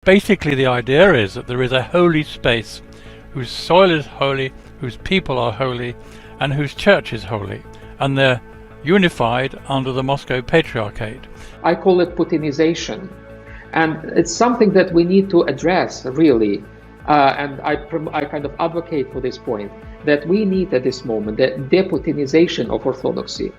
Basically, the idea is that there is a holy space whose soil is holy, whose people are holy, and whose church is holy, and they're unified under the Moscow Patriarchate. I call it Putinization, and it's something that we need to address, really. And I kind of advocate for this point, that we need at this moment the deputinization of Orthodoxy.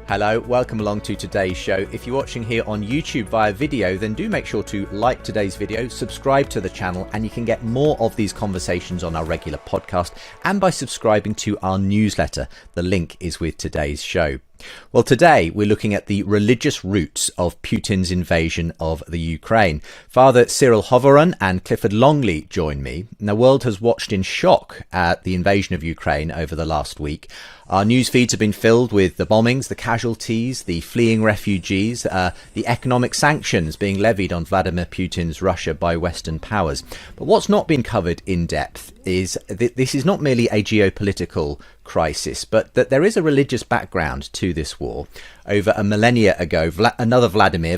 Hello, welcome along to today's show. If you're watching here on YouTube via video, then do make sure to like today's video, subscribe to the channel, and you can get more of these conversations on our regular podcast and by subscribing to our newsletter. The link is with today's show. Well, today we're looking at the religious roots of Putin's invasion of the Ukraine. Father Cyril Hovorun and Clifford Longley join me. And the world has watched in shock at the invasion of Ukraine over the last week. Our news feeds have been filled with the bombings, the casualties, the fleeing refugees, the economic sanctions being levied on Vladimir Putin's Russia by Western powers. But what's not been covered in depth is that this is not merely a geopolitical crisis, but that there is a religious background to this war. Over a millennia ago, another Vladimir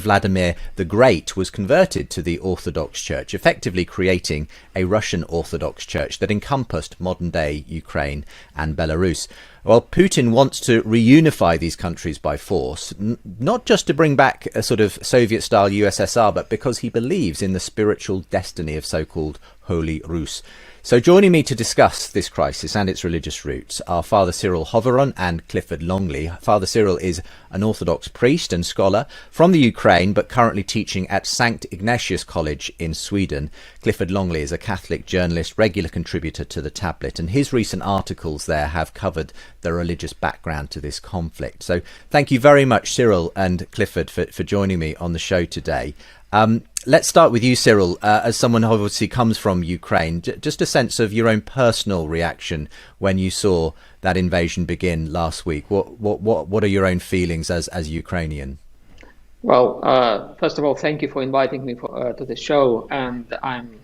the Great, was converted to the Orthodox Church, effectively creating a Russian Orthodox Church that encompassed modern-day Ukraine and Belarus. Well, Putin wants to reunify these countries by force, not just to bring back a sort of Soviet-style USSR, but because he believes in the spiritual destiny of so-called Holy Rus. So joining me to discuss this crisis and its religious roots are Father Cyril Hovorun and Clifford Longley. Father Cyril is an Orthodox priest and scholar from the Ukraine, but currently teaching at St. Ignatius College in Sweden. Clifford Longley is a Catholic journalist, regular contributor to the Tablet, and his recent articles there have covered the religious background to this conflict. So thank you very much, Cyril and Clifford, for joining me on the show today. Let's start with you, Cyril, as someone who obviously comes from Ukraine. Just a sense of your own personal reaction when you saw that invasion begin last week. What are your own feelings as Ukrainian? Well, first of all, thank you for inviting me to the show, and I'm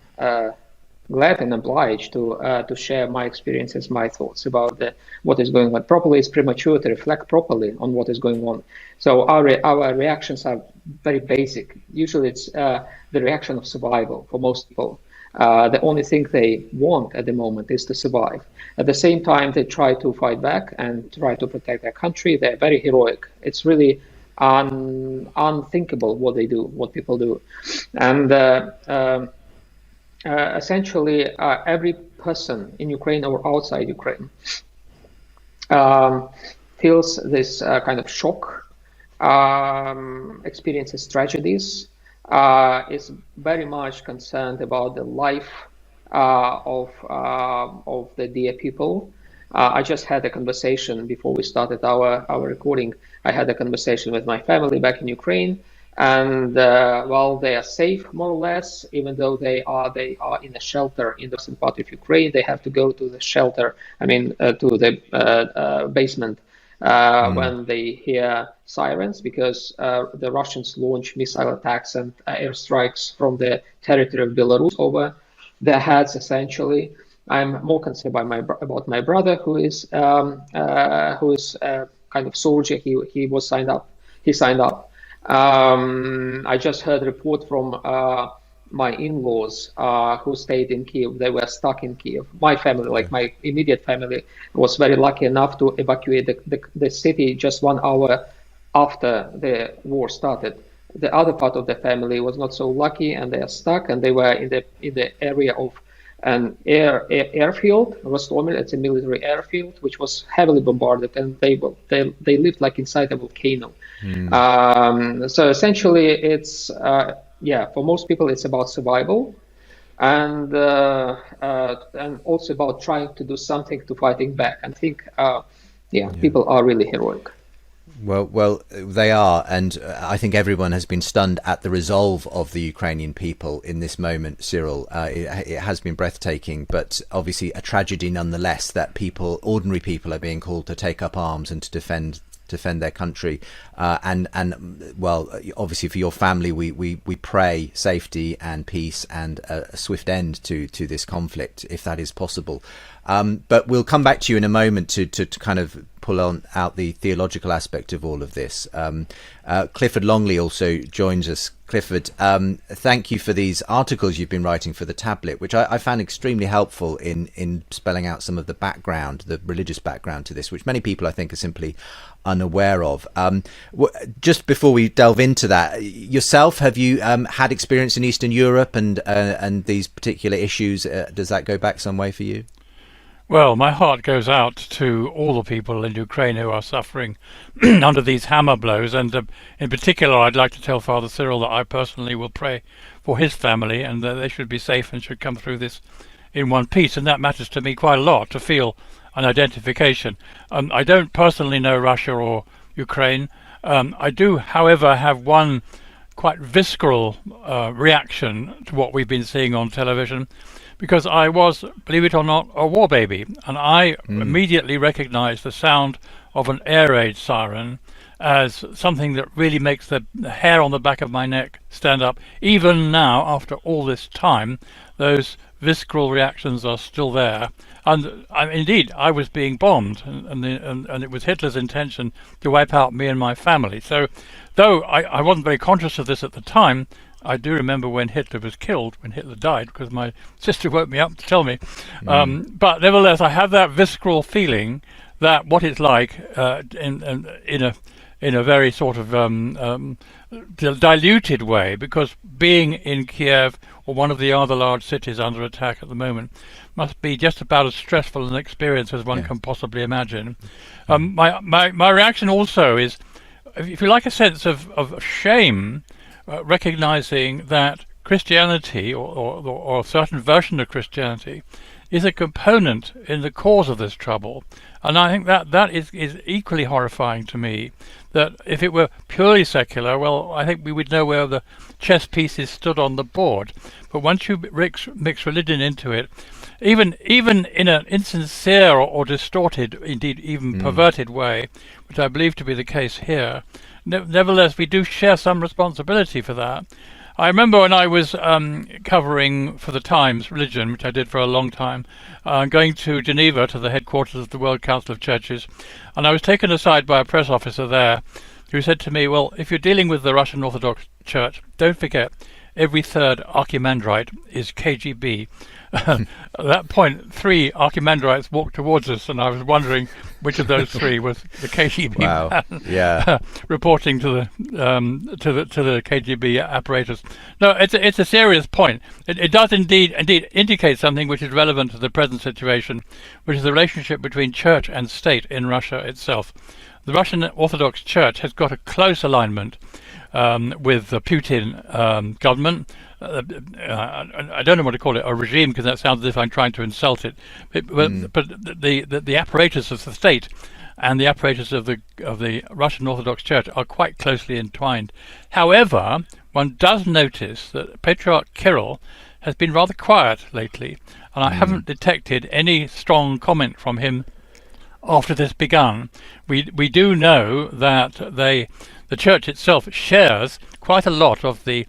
glad and obliged to share my experiences, my thoughts about what is going on. Probably it's premature to reflect properly on what is going on. So our reactions are very basic. Usually it's the reaction of survival for most people. The only thing they want at the moment is to survive. At the same time, they try to fight back and try to protect their country. They're very heroic. It's really unthinkable what they do, what people do. And essentially, every person in Ukraine or outside Ukraine feels this kind of shock, experiences tragedies, is very much concerned about the life of the dear people. I just had a conversation before we started our recording. I had a conversation with my family back in Ukraine. And well, they are safe more or less, even though they are in a shelter in the western part of Ukraine. They have to go to the shelter, to the basement when they hear sirens, because the Russians launch missile attacks and airstrikes from the territory of Belarus over their heads. Essentially, I'm more concerned about my brother, who is kind of soldier. He was signed up. He signed up. I just heard a report from my in-laws who stayed in Kiev. They were stuck in Kiev. My family, like my immediate family, was very lucky enough to evacuate the city just 1 hour after the war started. The other part of the family was not so lucky, and they are stuck, and they were in the area of an airfield, Rostomel. It's a military airfield which was heavily bombarded, and they lived like inside a volcano. So essentially, it's for most people it's about survival, and also about trying to do something to fighting back. I think people are really heroic. Well, they are, and I think everyone has been stunned at the resolve of the Ukrainian people in this moment, Cyril. It has been breathtaking, but obviously a tragedy nonetheless that ordinary people are being called to take up arms and to defend their country. And well, obviously for your family, we pray safety and peace and a swift end to this conflict, if that is possible. But we'll come back to you in a moment to kind of pull out the theological aspect of all of this. Clifford Longley also joins us. Clifford, thank you for these articles you've been writing for the tablet, which I found extremely helpful in spelling out some of the background, the religious background to this, which many people I think are simply unaware of. Just before we delve into that, yourself, have you had experience in Eastern Europe and these particular issues? Does that go back some way for you? Well, my heart goes out to all the people in Ukraine who are suffering under these hammer blows, and in particular I'd like to tell Father Cyril that I personally will pray for his family, and that they should be safe and should come through this in one piece, and that matters to me quite a lot, to feel an identification. I don't personally know Russia or Ukraine. I do, however, have one quite visceral reaction to what we've been seeing on television, because I was, believe it or not, a war baby, and I immediately recognized the sound of an air raid siren as something that really makes the hair on the back of my neck stand up. Even now, after all this time, those visceral reactions are still there. And indeed, I was being bombed, and it was Hitler's intention to wipe out me and my family. So, though I wasn't very conscious of this at the time, I do remember when Hitler was killed, when Hitler died, because my sister woke me up to tell me. But nevertheless, I have that visceral feeling that what it's like in a very sort of diluted way, because being in Kiev or one of the other large cities under attack at the moment must be just about as stressful an experience as one can possibly imagine. My reaction also is, if you like, a sense of shame, recognizing that Christianity or a certain version of Christianity is a component in the cause of this trouble. And I think that is equally horrifying to me, that if it were purely secular, well, I think we would know where the chess pieces stood on the board. But once you mix religion into it, even in an insincere or distorted, indeed even perverted way, which I believe to be the case here, nevertheless, we do share some responsibility for that. I remember when I was covering for the Times religion, which I did for a long time, going to Geneva to the headquarters of the World Council of Churches, and I was taken aside by a press officer there who said to me, well, if you're dealing with the Russian Orthodox Church, don't forget, every third archimandrite is KGB. At that point, 3 archimandrites walked towards us, and I was wondering which of those 3 was the KGB man, reporting to the KGB apparatus. No, it's a serious point. It does indeed indicate something which is relevant to the present situation, which is the relationship between church and state in Russia itself. The Russian Orthodox Church has got a close alignment with the Putin government. I don't know what to call it, a regime, because that sounds as if I'm trying to insult it. But the apparatus of the state and the apparatus of the Russian Orthodox Church are quite closely entwined. However, one does notice that Patriarch Kirill has been rather quiet lately, and I haven't detected any strong comment from him after this begun. We do know that the Church itself shares quite a lot of the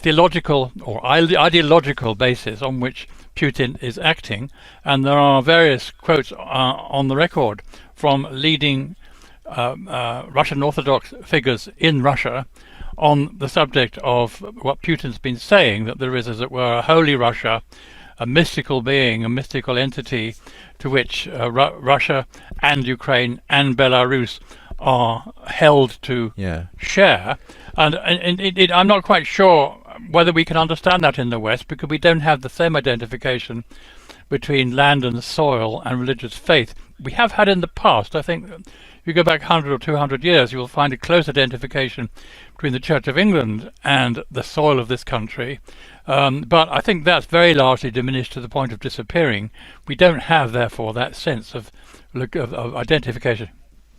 theological or ideological basis on which Putin is acting, and there are various quotes on the record from leading Russian Orthodox figures in Russia on the subject of what Putin's been saying, that there is, as it were, a holy Russia, a mystical being, a mystical entity to which Russia and Ukraine and Belarus are held to share. And indeed, I'm not quite sure whether we can understand that in the West, because we don't have the same identification between land and soil and religious faith. We have had in the past. I think if you go back 100 or 200 years, you will find a close identification between the Church of England and the soil of this country. But I think that's very largely diminished to the point of disappearing. We don't have, therefore, that sense of identification.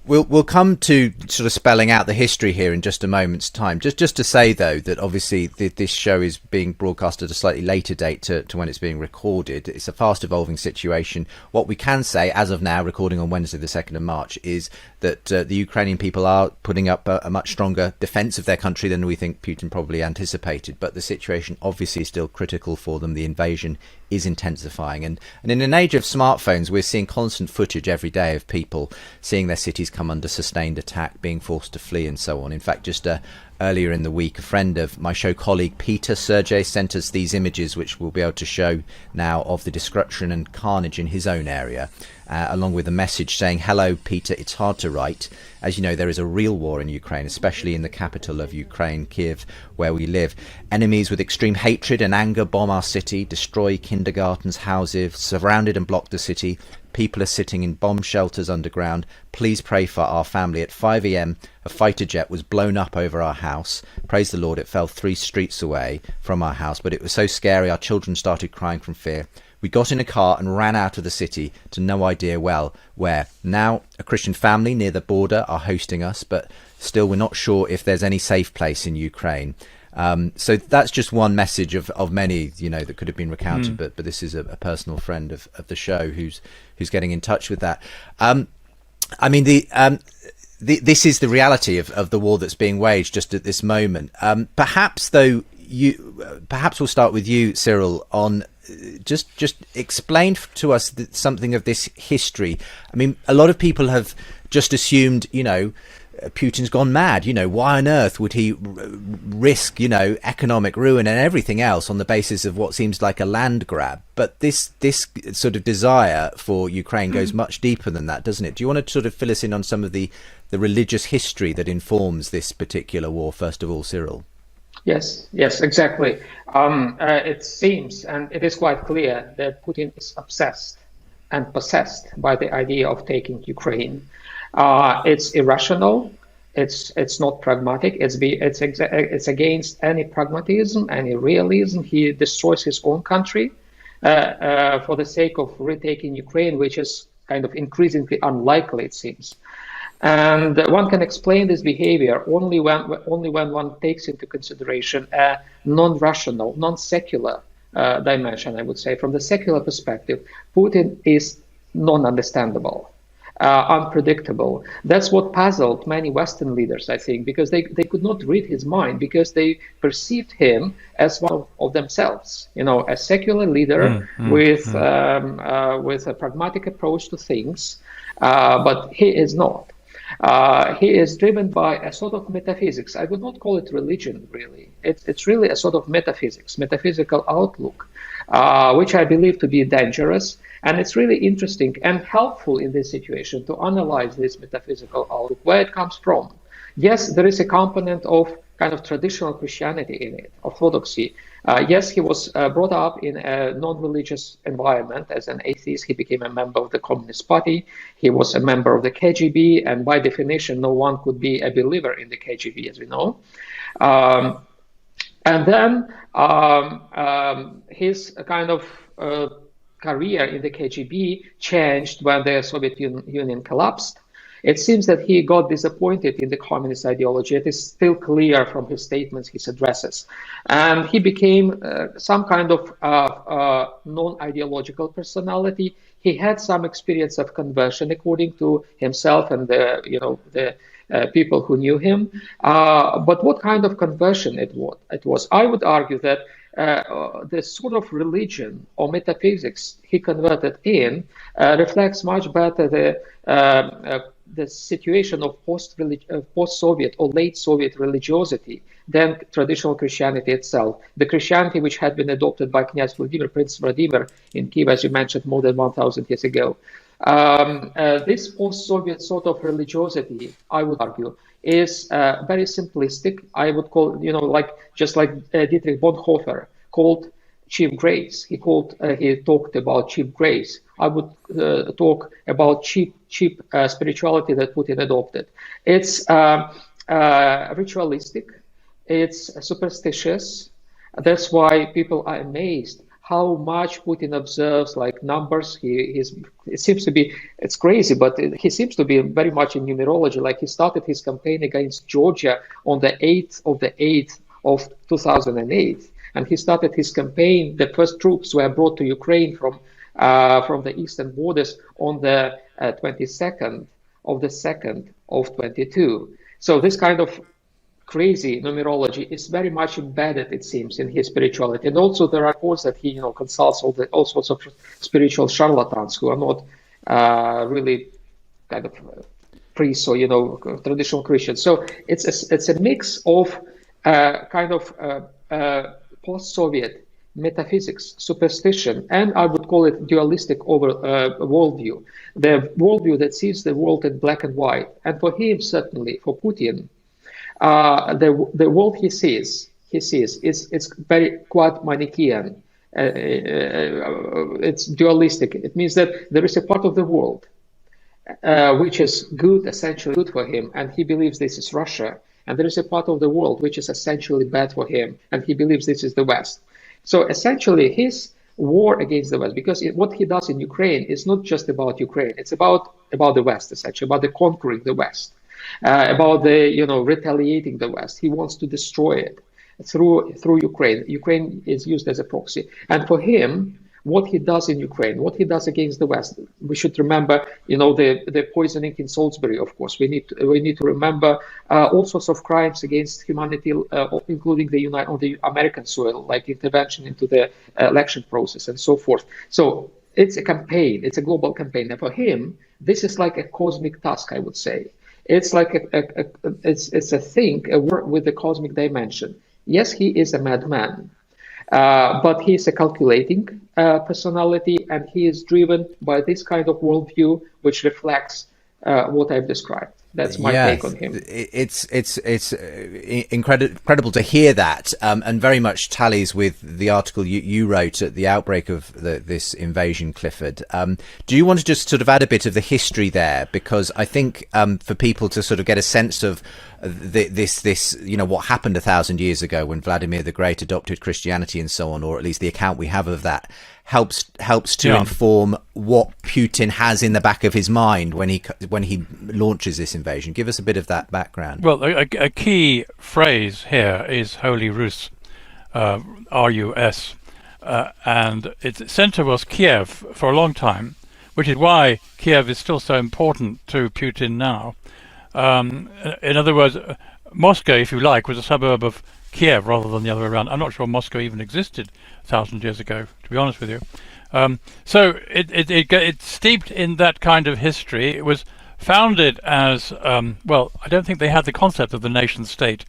We'll come to sort of spelling out the history here in just a moment's time. Just to say, though, that obviously this show is being broadcast at a slightly later date to when it's being recorded. It's a fast evolving situation. What we can say, as of now, recording on Wednesday the 2nd of March, is that the Ukrainian people are putting up a much stronger defence of their country than we think Putin probably anticipated. But the situation obviously is still critical for them. The invasion is intensifying. And in an age of smartphones, we're seeing constant footage every day of people seeing their cities come under sustained attack, being forced to flee and so on. In fact, just earlier in the week, a friend of my show colleague Peter, Sergey, sent us these images, which we'll be able to show now, of the destruction and carnage in his own area, along with a message saying, "Hello, Peter, it's hard to write. As you know, there is a real war in Ukraine, especially in the capital of Ukraine, Kiev, where we live. Enemies with extreme hatred and anger bomb our city, destroy kindergartens, houses, surrounded and blocked the city. People are sitting in bomb shelters underground. Please pray for our family." At 5 a.m, a fighter jet was blown up over our house. Praise the Lord, it fell 3 streets away from our house, but it was so scary our children started crying from fear. We got in a car and ran out of the city to no idea where. Now a Christian family near the border are hosting us, but still we're not sure if there's any safe place in Ukraine. So that's just one message of many, you know, that could have been recounted, but this is a personal friend of the show who's getting in touch with that. I mean, this is the reality of the war that's being waged just at this moment. Perhaps though, perhaps we'll start with you, Cyril, on just explain to us something of this history. I mean, a lot of people have just assumed, you know, Putin's gone mad. You know, why on earth would he risk, you know, economic ruin and everything else on the basis of what seems like a land grab? But this sort of desire for Ukraine goes much deeper than that, doesn't it? Do you want to sort of fill us in on some of the religious history that informs this particular war, first of all, Cyril? Yes, exactly. It seems, and it is quite clear, that Putin is obsessed and possessed by the idea of taking Ukraine. It's irrational. It's not pragmatic. It's against any pragmatism, any realism. He destroys his own country for the sake of retaking Ukraine, which is kind of increasingly unlikely, it seems. And one can explain this behavior only when one takes into consideration a non-rational, non-secular dimension, I would say. From the secular perspective, Putin is non-understandable, unpredictable. That's what puzzled many Western leaders, I think, because they could not read his mind, because they perceived him as one of themselves, you know, a secular leader with a pragmatic approach to things, but he is not. He is driven by a sort of metaphysics. I would not call it religion, really. It's really a sort of metaphysical outlook, which I believe to be dangerous. And it's really interesting and helpful in this situation to analyze this metaphysical outlook, where it comes from. Yes, there is a component of kind of traditional Christianity in it, orthodoxy. Yes, he was brought up in a non-religious environment. As an atheist, he became a member of the Communist Party. He was a member of the KGB, and by definition, no one could be a believer in the KGB, as we know. And then his kind of career in the KGB changed when the Soviet Union collapsed. It seems that he got disappointed in the communist ideology. It is still clear from his statements, his addresses. And he became some kind of non-ideological personality. He had some experience of conversion, according to himself and the people who knew him. But what kind of conversion it was? I would argue that the sort of religion or metaphysics he converted in reflects much better the situation of post-Soviet or late Soviet religiosity than traditional Christianity itself. The Christianity which had been adopted by Knyaz Vladimir, Prince Vladimir in Kiev, as you mentioned, more than 1,000 years ago. This post-Soviet sort of religiosity, I would argue, is very simplistic. I would call, just like Dietrich Bonhoeffer called cheap grace. He talked about cheap grace. I would talk about cheap spirituality that Putin adopted. It's ritualistic. It's superstitious. That's why people are amazed how much Putin observes, like numbers. It seems to be, it's crazy, but he seems to be very much in numerology. Like he started his campaign against Georgia on the 8th of 2008. And he started his campaign, the first troops were brought to Ukraine from the eastern borders on the 22nd of the 2nd of 22. So this kind of crazy numerology is very much embedded, it seems, in his spirituality. And also there are reports that he, consults all sorts of spiritual charlatans who are not really kind of priests or traditional Christians. So it's a mix of kind of post-Soviet metaphysics, superstition, and I would call it dualistic worldview. The worldview that sees the world in black and white. And for him, certainly, for Putin, the world he sees it's very quite Manichaean. It's dualistic. It means that there is a part of the world which is good, essentially good for him, and he believes this is Russia. And there is a part of the world which is essentially bad for him, and he believes this is the West. So essentially, his war against the West, because what he does in Ukraine is not just about Ukraine; it's about the West, essentially, about the conquering the West, about the retaliating the West. He wants to destroy it through Ukraine. Ukraine is used as a proxy, and for him, what he does in Ukraine, what he does against the West, we should remember, the poisoning in Salisbury. Of course, we need to remember all sorts of crimes against humanity, including on the American soil, like intervention into the election process and so forth. So it's a campaign. It's a global campaign, and for him, this is like a cosmic task, I would say. It's like it's a thing, a work with the cosmic dimension. Yes, he is a madman. But he is a calculating personality, and he is driven by this kind of worldview, which reflects what I've described. That's my take on him. It's incredible to hear that, and very much tallies with the article you wrote at the outbreak of this invasion, Clifford. Do you want to just sort of add a bit of the history there? Because I think for people to sort of get a sense of this what happened 1,000 years ago when Vladimir the Great adopted Christianity and so on, or at least the account we have of that, helps to inform what Putin has in the back of his mind when he launches this invasion. Give us a bit of that background. Well, a key phrase here is Holy Rus, R-U-S, and its center was Kiev for a long time, which is why Kiev is still so important to Putin now. In other words, Moscow, if you like, was a suburb of Kiev rather than the other way around. I'm not sure Moscow even existed 1,000 years ago, to be honest with you. So it's steeped in that kind of history. It was founded as, I don't think they had the concept of the nation state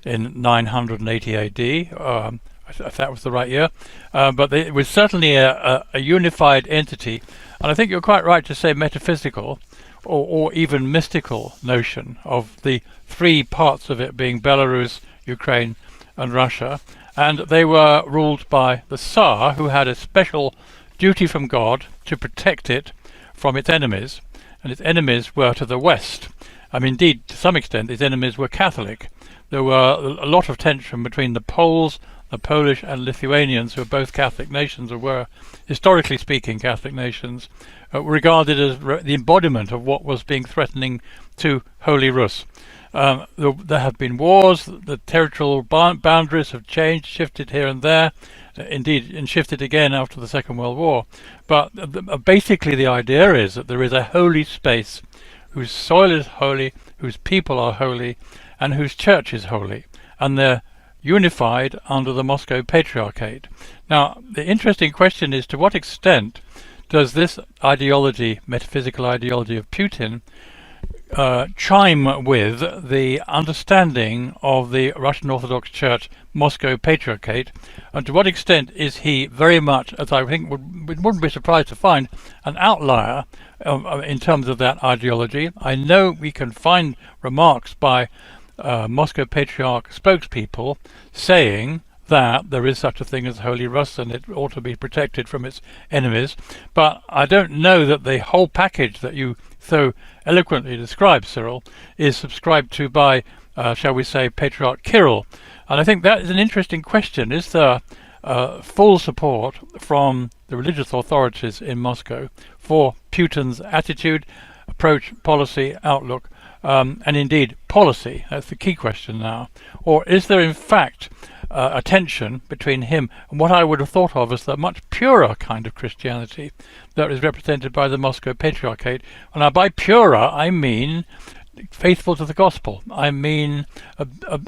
in 980 AD, if that was the right year, but it was certainly a unified entity. And I think you're quite right to say metaphysical or even mystical notion of the three parts of it being Belarus, Ukraine and Russia, and they were ruled by the Tsar, who had a special duty from God to protect it from its enemies, and its enemies were to the west. Indeed, to some extent, its enemies were Catholic. There were a lot of tension between the Poles, the Polish and Lithuanians, who are both Catholic nations, or were, historically speaking, Catholic nations, regarded as the embodiment of what was being threatening to Holy Rus. There have been wars, the territorial boundaries have changed, shifted here and there, indeed, and shifted again after the Second World War. But basically the idea is that there is a holy space whose soil is holy, whose people are holy, and whose church is holy, and they're unified under the Moscow Patriarchate. Now, the interesting question is, to what extent does this ideology, metaphysical ideology of Putin, chime with the understanding of the Russian Orthodox Church Moscow Patriarchate, and to what extent is he very much, as I think wouldn't be surprised to find, an outlier in terms of that ideology? I know we can find remarks by Moscow Patriarch spokespeople saying that there is such a thing as Holy Rus and it ought to be protected from its enemies, but I don't know that the whole package that you so eloquently describe, Cyril, is subscribed to by, shall we say, Patriarch Kirill. And I think that is an interesting question. Is there full support from the religious authorities in Moscow for Putin's attitude, approach, policy, outlook, and indeed policy? That's the key question now. Or is there in fact a tension between him and what I would have thought of as the much purer kind of Christianity that is represented by the Moscow Patriarchate? And now by purer I mean faithful to the gospel. I mean,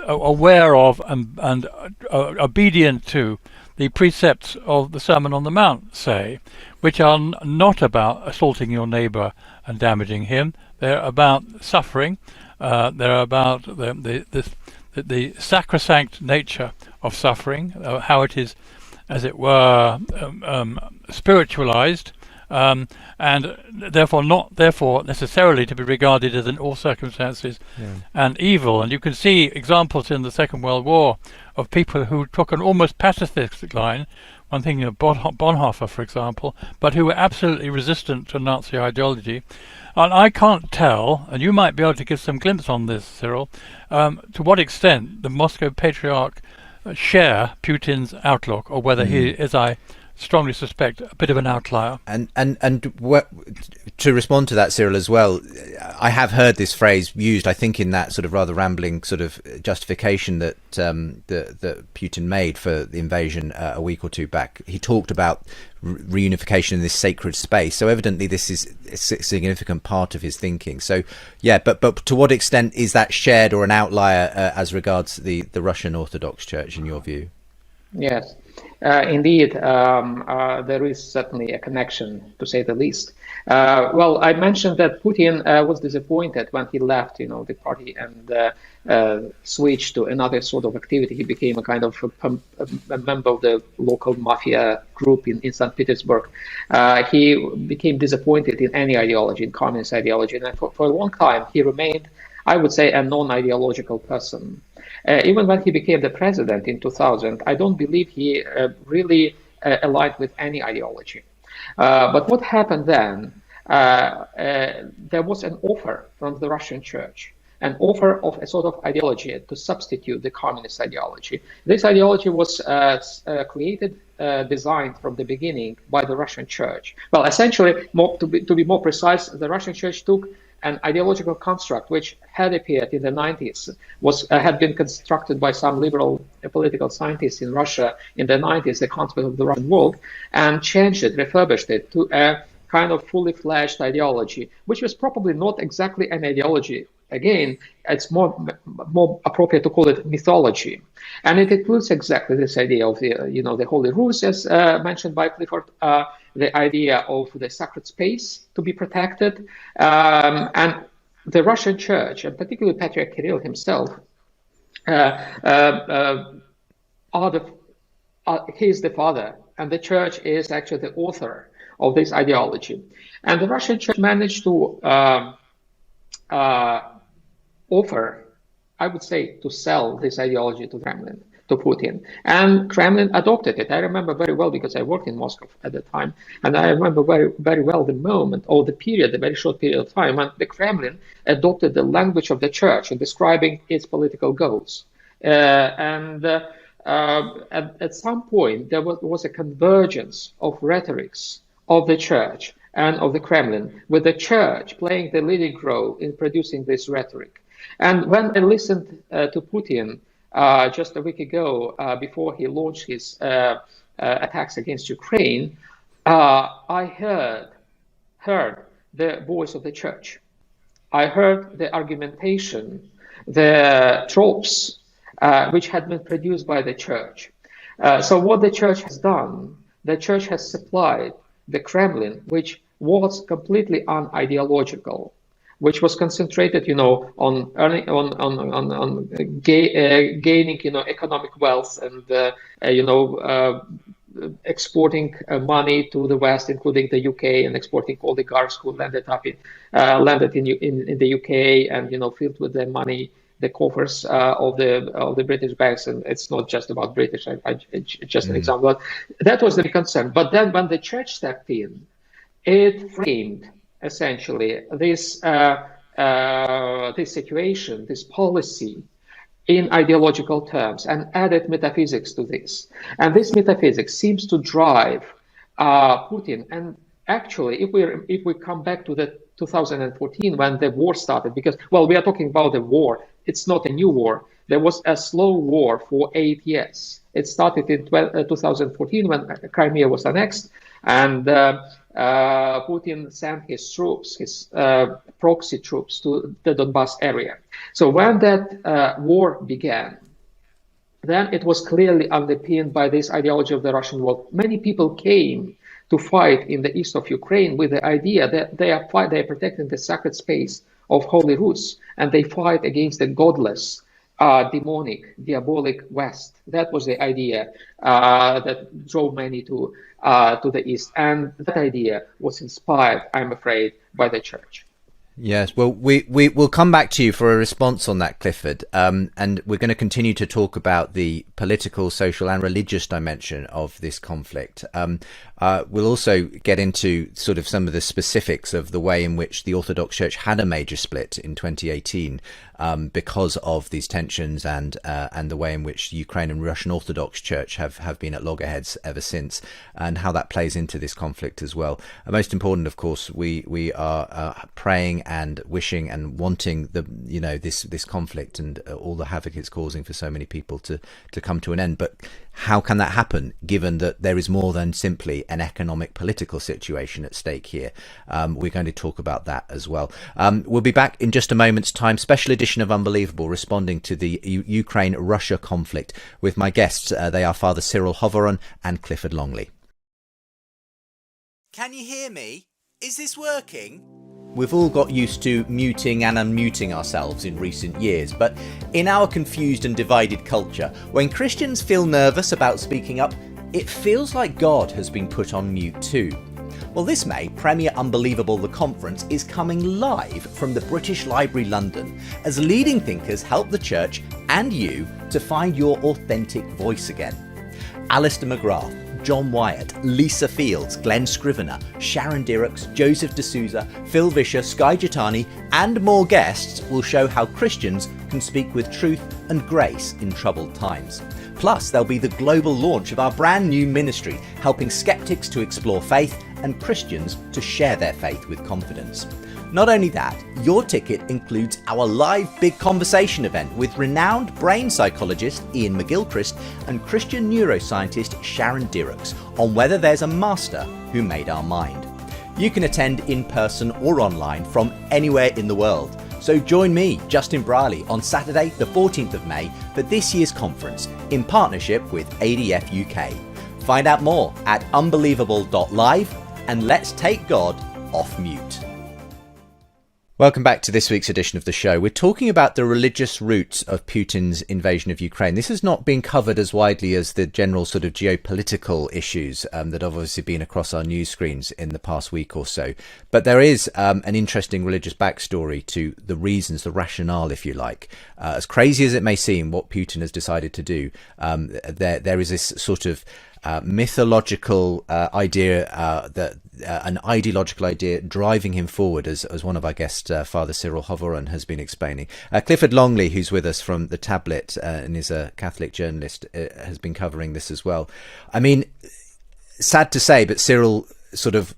aware of and obedient to the precepts of the Sermon on the Mount, say, which are not about assaulting your neighbour and damaging him. They're about suffering. They're about the sacrosanct nature of suffering, how it is, as it were, spiritualized, and therefore not necessarily to be regarded as in all circumstances an evil. And you can see examples in the Second World War of people who took an almost pacifistic line. One thinking of Bonhoeffer, for example, but who were absolutely resistant to Nazi ideology. And I can't tell, and you might be able to give some glimpse on this, Cyril, to what extent the Moscow Patriarch share Putin's outlook, or whether he is, I strongly suspect, a bit of an outlier. And to respond to that, Cyril, as well, I have heard this phrase used, I think, in that sort of rather rambling sort of justification that that Putin made for the invasion a week or two back. He talked about reunification in this sacred space. So evidently this is a significant part of his thinking. So yeah, but to what extent is that shared or an outlier as regards the Russian Orthodox Church in your view? Yes. Indeed, there is certainly a connection, to say the least. Well, I mentioned that Putin was disappointed when he left, the party and switched to another sort of activity. He became a kind of a member of the local mafia group in St. Petersburg. He became disappointed in any ideology, in communist ideology, and for a long time he remained, I would say, a non-ideological person. Even when he became the president in 2000, I don't believe he really aligned with any ideology. But what happened then, there was an offer from the Russian church, an offer of a sort of ideology to substitute the communist ideology. This ideology was created, designed from the beginning by the Russian church. Well, essentially, to be more precise, the Russian church took an ideological construct which had appeared in the 90s, had been constructed by some liberal political scientists in Russia in the 90s, the concept of the Russian world, and changed it, refurbished it to a kind of fully fledged ideology, which was probably not exactly an ideology. Again, it's more appropriate to call it mythology, and it includes exactly this idea of the Holy Rus, as mentioned by Clifford, the idea of the sacred space to be protected, and the Russian Church, and particularly Patriarch Kirill himself, he is the father, and the Church is actually the author of this ideology, and the Russian Church managed to offer, I would say, to sell this ideology to Kremlin, to Putin. And Kremlin adopted it. I remember very well because I worked in Moscow at the time. And I remember very, very well the moment or the period, the very short period of time when the Kremlin adopted the language of the church in describing its political goals. At some point, there was a convergence of rhetorics of the church and of the Kremlin, with the church playing the leading role in producing this rhetoric. And when I listened to Putin just a week ago, before he launched his attacks against Ukraine, I heard the voice of the church. I heard the argumentation, the tropes, which had been produced by the church. So what the church has done, the church has supplied the Kremlin, which was completely unideological, which was concentrated, on gaining, economic wealth and, exporting money to the West, including the UK, and exporting oligarchs who landed in the UK and, filled with their money the coffers of the British banks. And it's not just about British. It's just an example. That was the big concern. But then when the church stepped in, it framed essentially this situation, this policy, in ideological terms, and added metaphysics to this. And this metaphysics seems to drive Putin. And actually, if we come back to the 2014 when the war started, because we are talking about the war. It's not a new war. there was a slow war for 8 years. It started in 2014 when Crimea was annexed, and Putin sent his troops, his proxy troops, to the Donbas area. So when that war began, then it was clearly underpinned by this ideology of the Russian world. Many people came to fight in the east of Ukraine with the idea that they are protecting the sacred space of Holy Rus, and they fight against the godless, demonic, diabolic West. That was the idea that drove many to the east, and that idea was inspired, I'm afraid, by the church. Yes, well, we'll come back to you for a response on that, Clifford, and we're going to continue to talk about the political, social and religious dimension of this conflict. We'll also get into sort of some of the specifics of the way in which the Orthodox Church had a major split in 2018 because of these tensions and the way in which the Ukraine and Russian Orthodox Church have been at loggerheads ever since, and how that plays into this conflict as well. And most important, of course, we are praying and wishing and wanting this conflict and all the havoc it's causing for so many people to come to an end. But how can that happen, given that there is more than simply an economic political situation at stake here? We're going to talk about that as well. We'll be back in just a moment's time. Special edition of Unbelievable, responding to the Ukraine-Russia conflict with my guests. They are Father Cyril Hovorun and Clifford Longley. Can you hear me? Is this working? We've all got used to muting and unmuting ourselves in recent years, but in our confused and divided culture, when Christians feel nervous about speaking up, it feels like God has been put on mute too. Well, this May, Premier Unbelievable the Conference is coming live from the British Library London as leading thinkers help the church and you to find your authentic voice again. Alistair McGrath, John Wyatt, Lisa Fields, Glenn Scrivener, Sharon Dirks, Joseph D'Souza, Phil Vischer, Skye Jitani and more guests will show how Christians can speak with truth and grace in troubled times. Plus, there'll be the global launch of our brand new ministry, helping skeptics to explore faith and Christians to share their faith with confidence. Not only that, your ticket includes our live Big Conversation event with renowned brain psychologist Ian McGilchrist and Christian neuroscientist Sharon Dirks on whether there's a master who made our mind. You can attend in person or online from anywhere in the world. So join me, Justin Brierley, on Saturday the 14th of May for this year's conference in partnership with ADF UK. Find out more at unbelievable.live and let's take God off mute. Welcome back to this week's edition of the show. We're talking about the religious roots of Putin's invasion of Ukraine. This has not been covered as widely as the general sort of geopolitical issues that have obviously been across our news screens in the past week or so. But there is an interesting religious backstory to the reasons, the rationale, if you like. As crazy as it may seem, what Putin has decided to do, there is this sort of mythological idea that an ideological idea driving him forward, as one of our guests, Father Cyril Hovorun, has been explaining. Clifford Longley, who's with us from the Tablet and is a Catholic journalist, has been covering this as well. I mean, sad to say, but Cyril sort of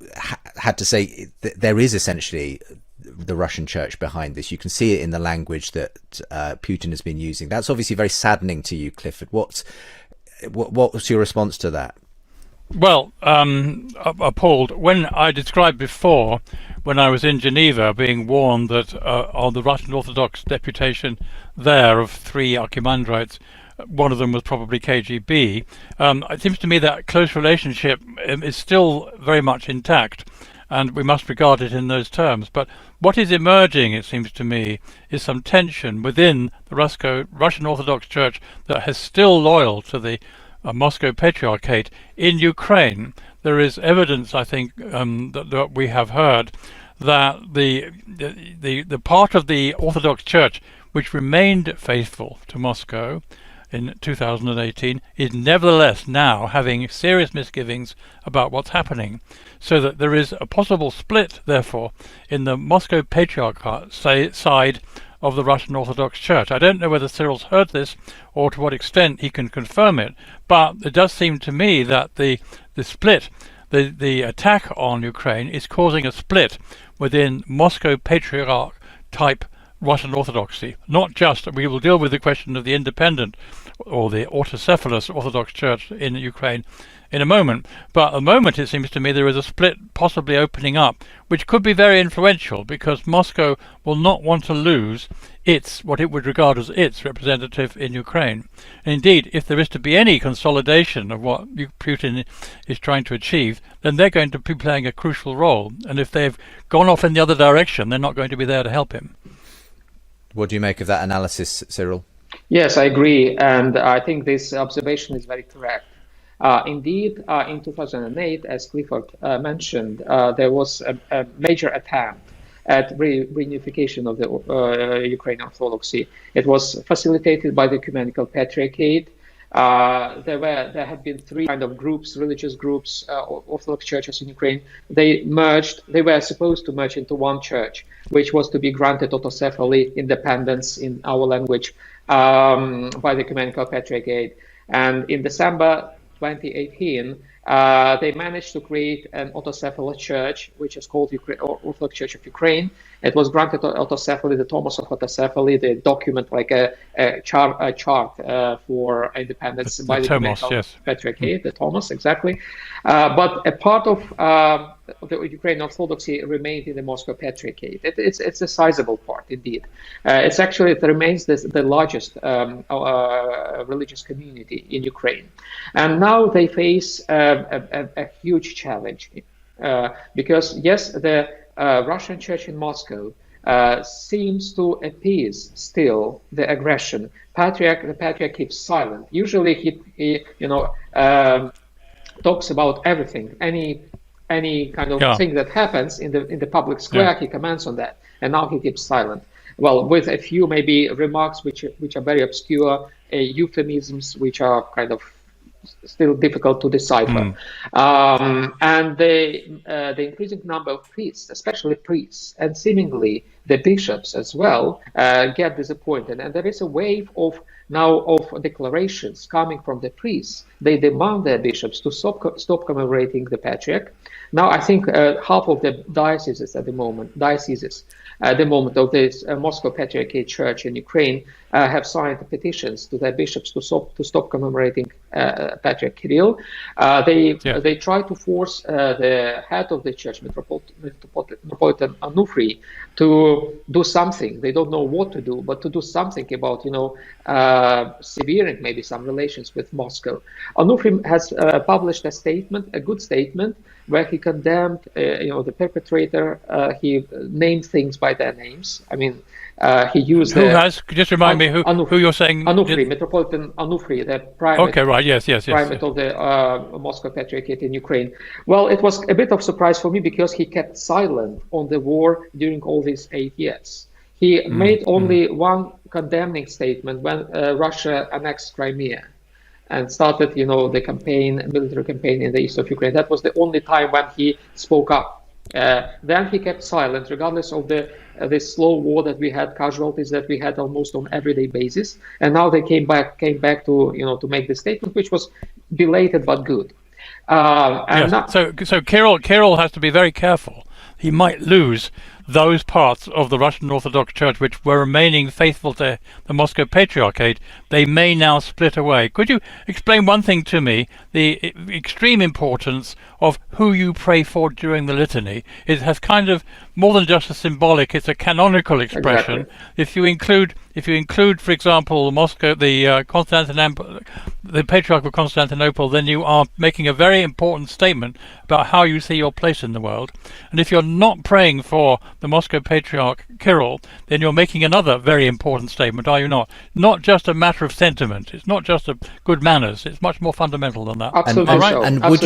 had to say that there is essentially the Russian church behind this. You can see it in the language that Putin has been using. That's obviously very saddening to you, Clifford. What was your response to that? Well, appalled. When I described before, when I was in Geneva, being warned that on the Russian Orthodox deputation there of 3 archimandrites, one of them was probably KGB, it seems to me that close relationship is still very much intact, and we must regard it in those terms. But what is emerging, it seems to me, is some tension within the Russian Orthodox Church that is still loyal to the Moscow Patriarchate in Ukraine. There is evidence, I think, that we have heard that the part of the Orthodox Church which remained faithful to Moscow in 2018 is nevertheless now having serious misgivings about what's happening, so that there is a possible split, therefore, in the Moscow Patriarchate side of the Russian Orthodox Church. I don't know whether Cyril's heard this or to what extent he can confirm it, but it does seem to me that the split, the attack on Ukraine is causing a split within Moscow Patriarch type Russian Orthodoxy. Not just, we will deal with the question of the independent or the autocephalous Orthodox Church in Ukraine in a moment, but at the moment it seems to me there is a split possibly opening up, which could be very influential because Moscow will not want to lose what it would regard as its representative in Ukraine. And indeed, if there is to be any consolidation of what Putin is trying to achieve, then they're going to be playing a crucial role. And if they've gone off in the other direction, they're not going to be there to help him. What do you make of that analysis, Cyril? Yes, I agree. And I think this observation is very correct. Indeed, in 2008, as Clifford mentioned, there was a major attempt at reunification of the Ukrainian Orthodoxy. It was facilitated by the Ecumenical Patriarchate. There had been three kind of groups, religious groups, Orthodox churches in Ukraine. They merged. They were supposed to merge into one church, which was to be granted autocephaly, independence in our language, by the Ecumenical Patriarchate. And in December 2018, they managed to create an autocephalous church, which is called Orthodox Church of Ukraine. It was granted autocephaly, the Thomas of autocephaly, the document like a chart for independence by the Ecumenical Patriarchate, the Thomas, exactly. But a part of the Ukrainian Orthodoxy remained in the Moscow Patriarchate. It's a sizable part, indeed. It remains the largest religious community in Ukraine. And now they face a huge challenge because, yes, the Russian Church in Moscow seems to appease still the aggression. The Patriarch keeps silent. Usually he talks about everything, any kind of thing that happens in the public square. He comments on that, and now he keeps silent. Well, with a few maybe remarks which are very obscure, euphemisms which are kind of still difficult to decipher. And the increasing number of priests, especially priests, and seemingly the bishops as well, get disappointed. And there is a wave of declarations coming from the priests. They demand their bishops to stop commemorating the Patriarch. Now, I think half of the dioceses at the moment of this Moscow Patriarchate Church in Ukraine have signed petitions to their bishops to stop commemorating Patriarch Kirill. They try to force the head of the church, Metropolitan Onufry, to do something. They don't know what to do, but to do something about, severing maybe some relations with Moscow. Onufry has published a good statement, where he condemned, the perpetrator. He named things by their names. I mean, he used. Just remind me who you're saying. Onufry, Metropolitan Onufry, the primate. Okay, right. Yes. Primate of the Moscow Patriarchate in Ukraine. Well, it was a bit of surprise for me because he kept silent on the war during all these 8 years. He made only one condemning statement when Russia annexed Crimea and started, the military campaign in the east of Ukraine. That was the only time when he spoke up. Then he kept silent, regardless of this slow war that we had, casualties that we had almost on everyday basis. And now they came back to make the statement, which was belated but good. So Kirill has to be very careful. He might lose those parts of the Russian Orthodox Church which were remaining faithful to the Moscow Patriarchate. They may now split away. Could you explain one thing to me, the extreme importance of who you pray for during the litany? It has kind of more than just a symbolic, it's a canonical expression. Exactly. If you include, for example, the Patriarch of Constantinople, then you are making a very important statement about how you see your place in the world. And if you're not praying for the Moscow Patriarch Kirill, then you're making another very important statement, are you not? Not just a matter of sentiment. It's not just a good manners. It's much more fundamental than that. Absolutely. And would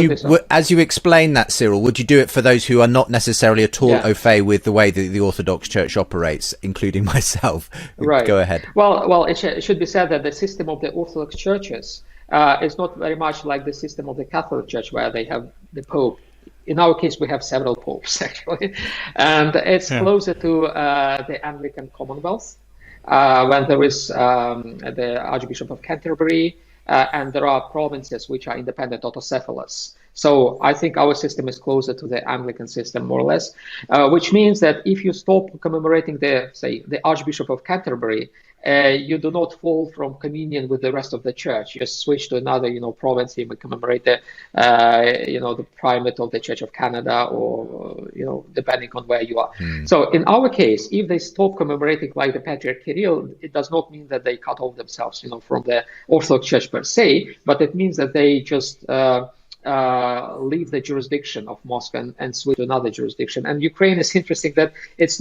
as you explain that, Cyril, would you do it for those who are not necessarily at all au fait with the way that the Orthodox Church operates, including myself? Right. Go ahead. Well, it should be said that the system of the Orthodox churches is not very much like the system of the Catholic Church, where they have the Pope. In our case, we have several popes, actually. And it's closer to the Anglican Commonwealth, when there is the Archbishop of Canterbury, and there are provinces which are independent autocephalous. So I think our system is closer to the Anglican system, more or less, which means that if you stop commemorating the Archbishop of Canterbury, you do not fall from communion with the rest of the church. You just switch to another, province. You commemorate the primate of the Church of Canada, or depending on where you are. So in our case, if they stop commemorating like the Patriarch Kirill, it does not mean that they cut off themselves, from the Orthodox Church per se, but it means that they just leave the jurisdiction of Moscow and switch to another jurisdiction. And Ukraine is interesting that it's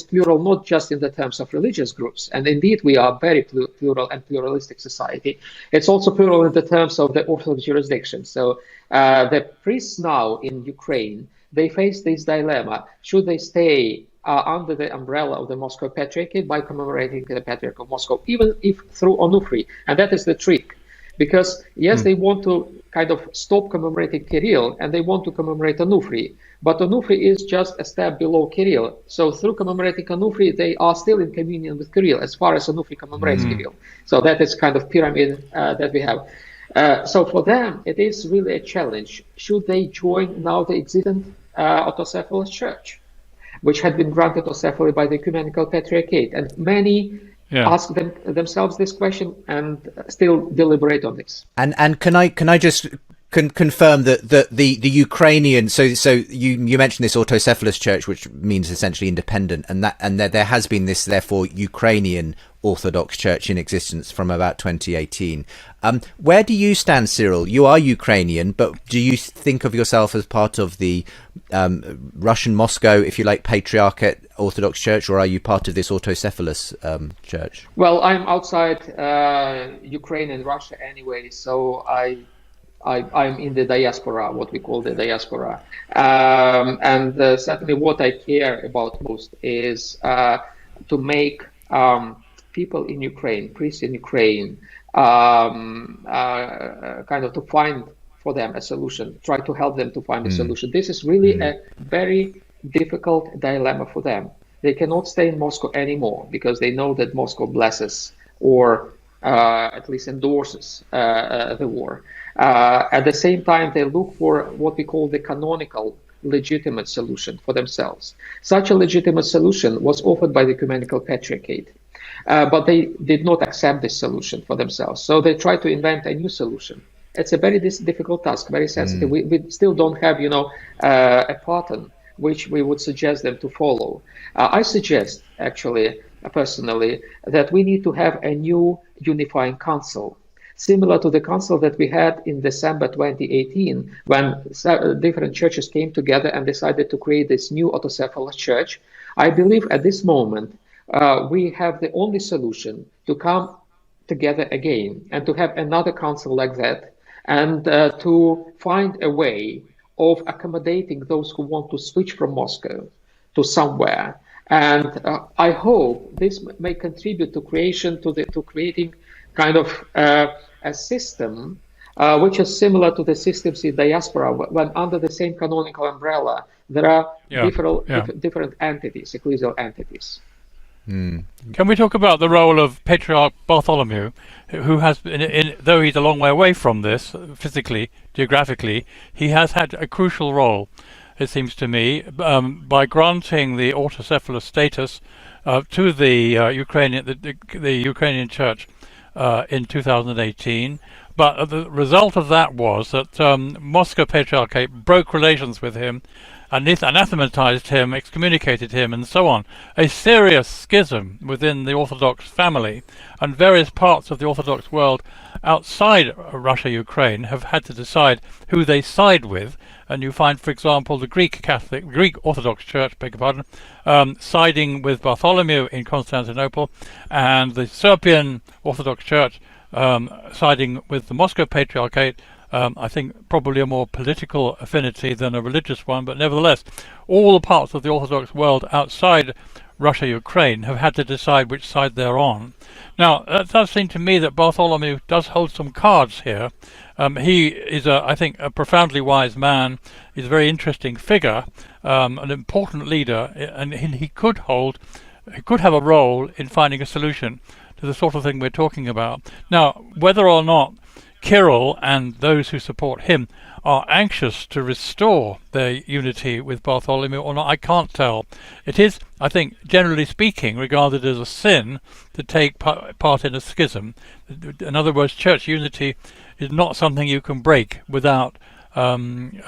plural not just in the terms of religious groups, and indeed we are very plural and pluralistic society. It's also plural in the terms of the Orthodox jurisdiction. So the priests now in Ukraine, they face this dilemma: should they stay under the umbrella of the Moscow Patriarchate by commemorating the Patriarch of Moscow, even if through Onufry? And that is the trick. Because, yes, they want to kind of stop commemorating Kirill, and they want to commemorate Onufry. But Onufry is just a step below Kirill. So through commemorating Onufry, they are still in communion with Kirill as far as Onufry commemorates Kirill. So that is kind of pyramid that we have. So for them, it is really a challenge. Should they join now the existing autocephalous church, which had been granted autocephaly by the Ecumenical Patriarchate? And many ask themselves this question and still deliberate on this. And can I just confirm that the Ukrainian, so you mentioned this autocephalous church, which means essentially independent, and that there has been this therefore Ukrainian Orthodox Church in existence from about 2018. Where do you stand, Cyril? You are Ukrainian, but do you think of yourself as part of the Russian Moscow, if you like, Patriarchate Orthodox Church, or are you part of this autocephalous church? Well, I'm outside Ukraine and Russia anyway, so I'm in the diaspora, what we call the diaspora. And certainly what I care about most is to make people in Ukraine, priests in Ukraine, kind of to find for them a solution, try to help them to find a solution. This is really a very difficult dilemma for them. They cannot stay in Moscow anymore because they know that Moscow blesses or at least endorses the war. At the same time, they look for what we call the canonical legitimate solution for themselves. Such a legitimate solution was offered by the Ecumenical Patriarchate, but they did not accept this solution for themselves. So they tried to invent a new solution. It's a very difficult task, very sensitive. We still don't have, a pattern which we would suggest them to follow. I suggest, actually, personally, that we need to have a new unifying council, similar to the council that we had in December 2018, when different churches came together and decided to create this new autocephalous church. I believe at this moment, we have the only solution to come together again and to have another council like that, and to find a way of accommodating those who want to switch from Moscow to somewhere. And I hope this may contribute to creating kind of a system which is similar to the systems in diaspora, when under the same canonical umbrella there are different entities, ecclesial entities. Can we talk about the role of Patriarch Bartholomew, who has been, though he's a long way away from this physically, geographically, he has had a crucial role, it seems to me, by granting the autocephalous status to the Ukrainian Church in 2018. But the result of that was that Moscow Patriarchate broke relations with him, anathematized him, excommunicated him, and so on. A serious schism within the Orthodox family, and various parts of the Orthodox world outside Russia, Ukraine, have had to decide who they side with. And you find, for example, the Greek Orthodox Church, beg your pardon, siding with Bartholomew in Constantinople, and the Serbian Orthodox Church siding with the Moscow Patriarchate. I think probably a more political affinity than a religious one, but nevertheless, all the parts of the Orthodox world outside Russia, Ukraine have had to decide which side they're on. Now, it does seem to me that Bartholomew does hold some cards here. He is, I think, a profoundly wise man. He's a very interesting figure, an important leader, and he could have a role in finding a solution to the sort of thing we're talking about. Now, whether or not Kirill and those who support him are anxious to restore their unity with Bartholomew or not, I can't tell. It is, I think, generally speaking, regarded as a sin to take part in a schism. In other words, church unity is not something you can break without certain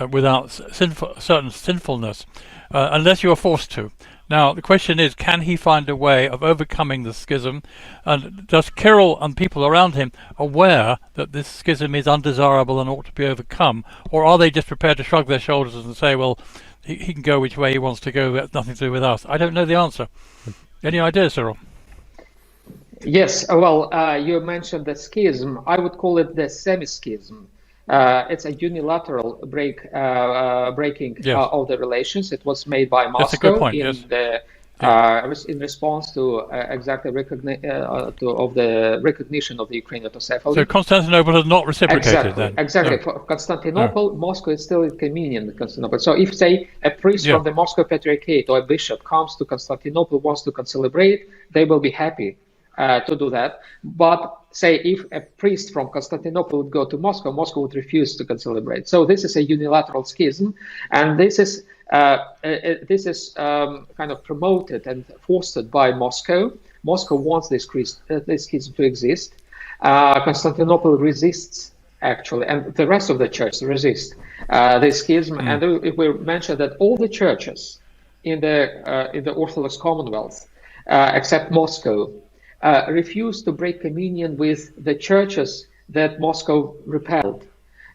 sinfulness, unless you are forced to. Now, the question is, can he find a way of overcoming the schism? And does Kirill and people around him aware that this schism is undesirable and ought to be overcome? Or are they just prepared to shrug their shoulders and say, well, he can go which way he wants to go, it's nothing to do with us? I don't know the answer. Any ideas, Cyril? Yes, well, you mentioned the schism. I would call it the semi-schism. It's a unilateral breaking of the relations. It was made by Moscow in response to exactly of the recognition of the Ukrainian autocephaly. So Constantinople has not reciprocated then? Exactly. No. For Constantinople, Moscow is still inconvenient in Constantinople. So if, say, a priest from the Moscow Patriarchate or a bishop comes to Constantinople, wants to concelebrate, they will be happy to do that. But say if a priest from Constantinople would go to Moscow, Moscow would refuse to concelebrate. So this is a unilateral schism, and this is kind of promoted and fostered by Moscow. Moscow wants this schism to exist. Constantinople resists, actually, and the rest of the church resists this schism. And if we mention that all the churches in the Orthodox Commonwealth, except Moscow, refused to break communion with the churches that Moscow repelled.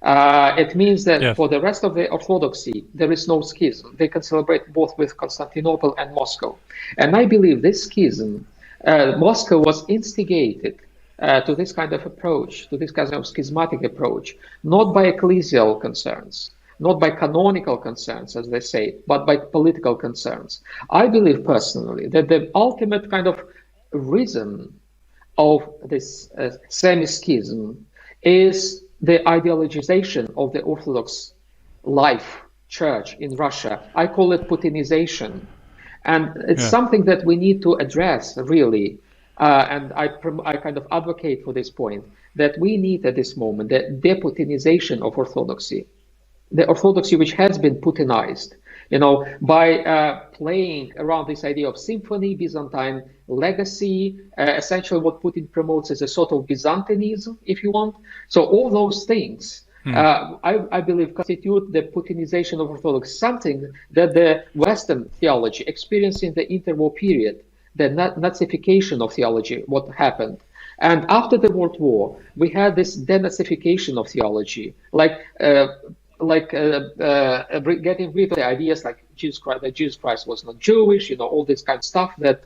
It means that for the rest of the Orthodoxy, there is no schism. They can celebrate both with Constantinople and Moscow. And I believe this schism, Moscow was instigated to this kind of approach, to this kind of schismatic approach, not by ecclesial concerns, not by canonical concerns, as they say, but by political concerns. I believe personally that the ultimate kind of reason of this semi-schism is the ideologization of the Orthodox life church in Russia. I call it Putinization. And it's something that we need to address, really. And I kind of advocate for this point, that we need at this moment the deputinization of Orthodoxy. The Orthodoxy which has been Putinized, by playing around this idea of symphony, Byzantine legacy, essentially what Putin promotes is a sort of Byzantinism, if you want. So all those things, I believe, constitute the Putinization of Orthodoxy, something that the Western theology experienced in the interwar period, the Nazification of theology, what happened. And after the World War, we had this denazification of theology, getting rid of the ideas like that Jesus Christ was not Jewish, all this kind of stuff that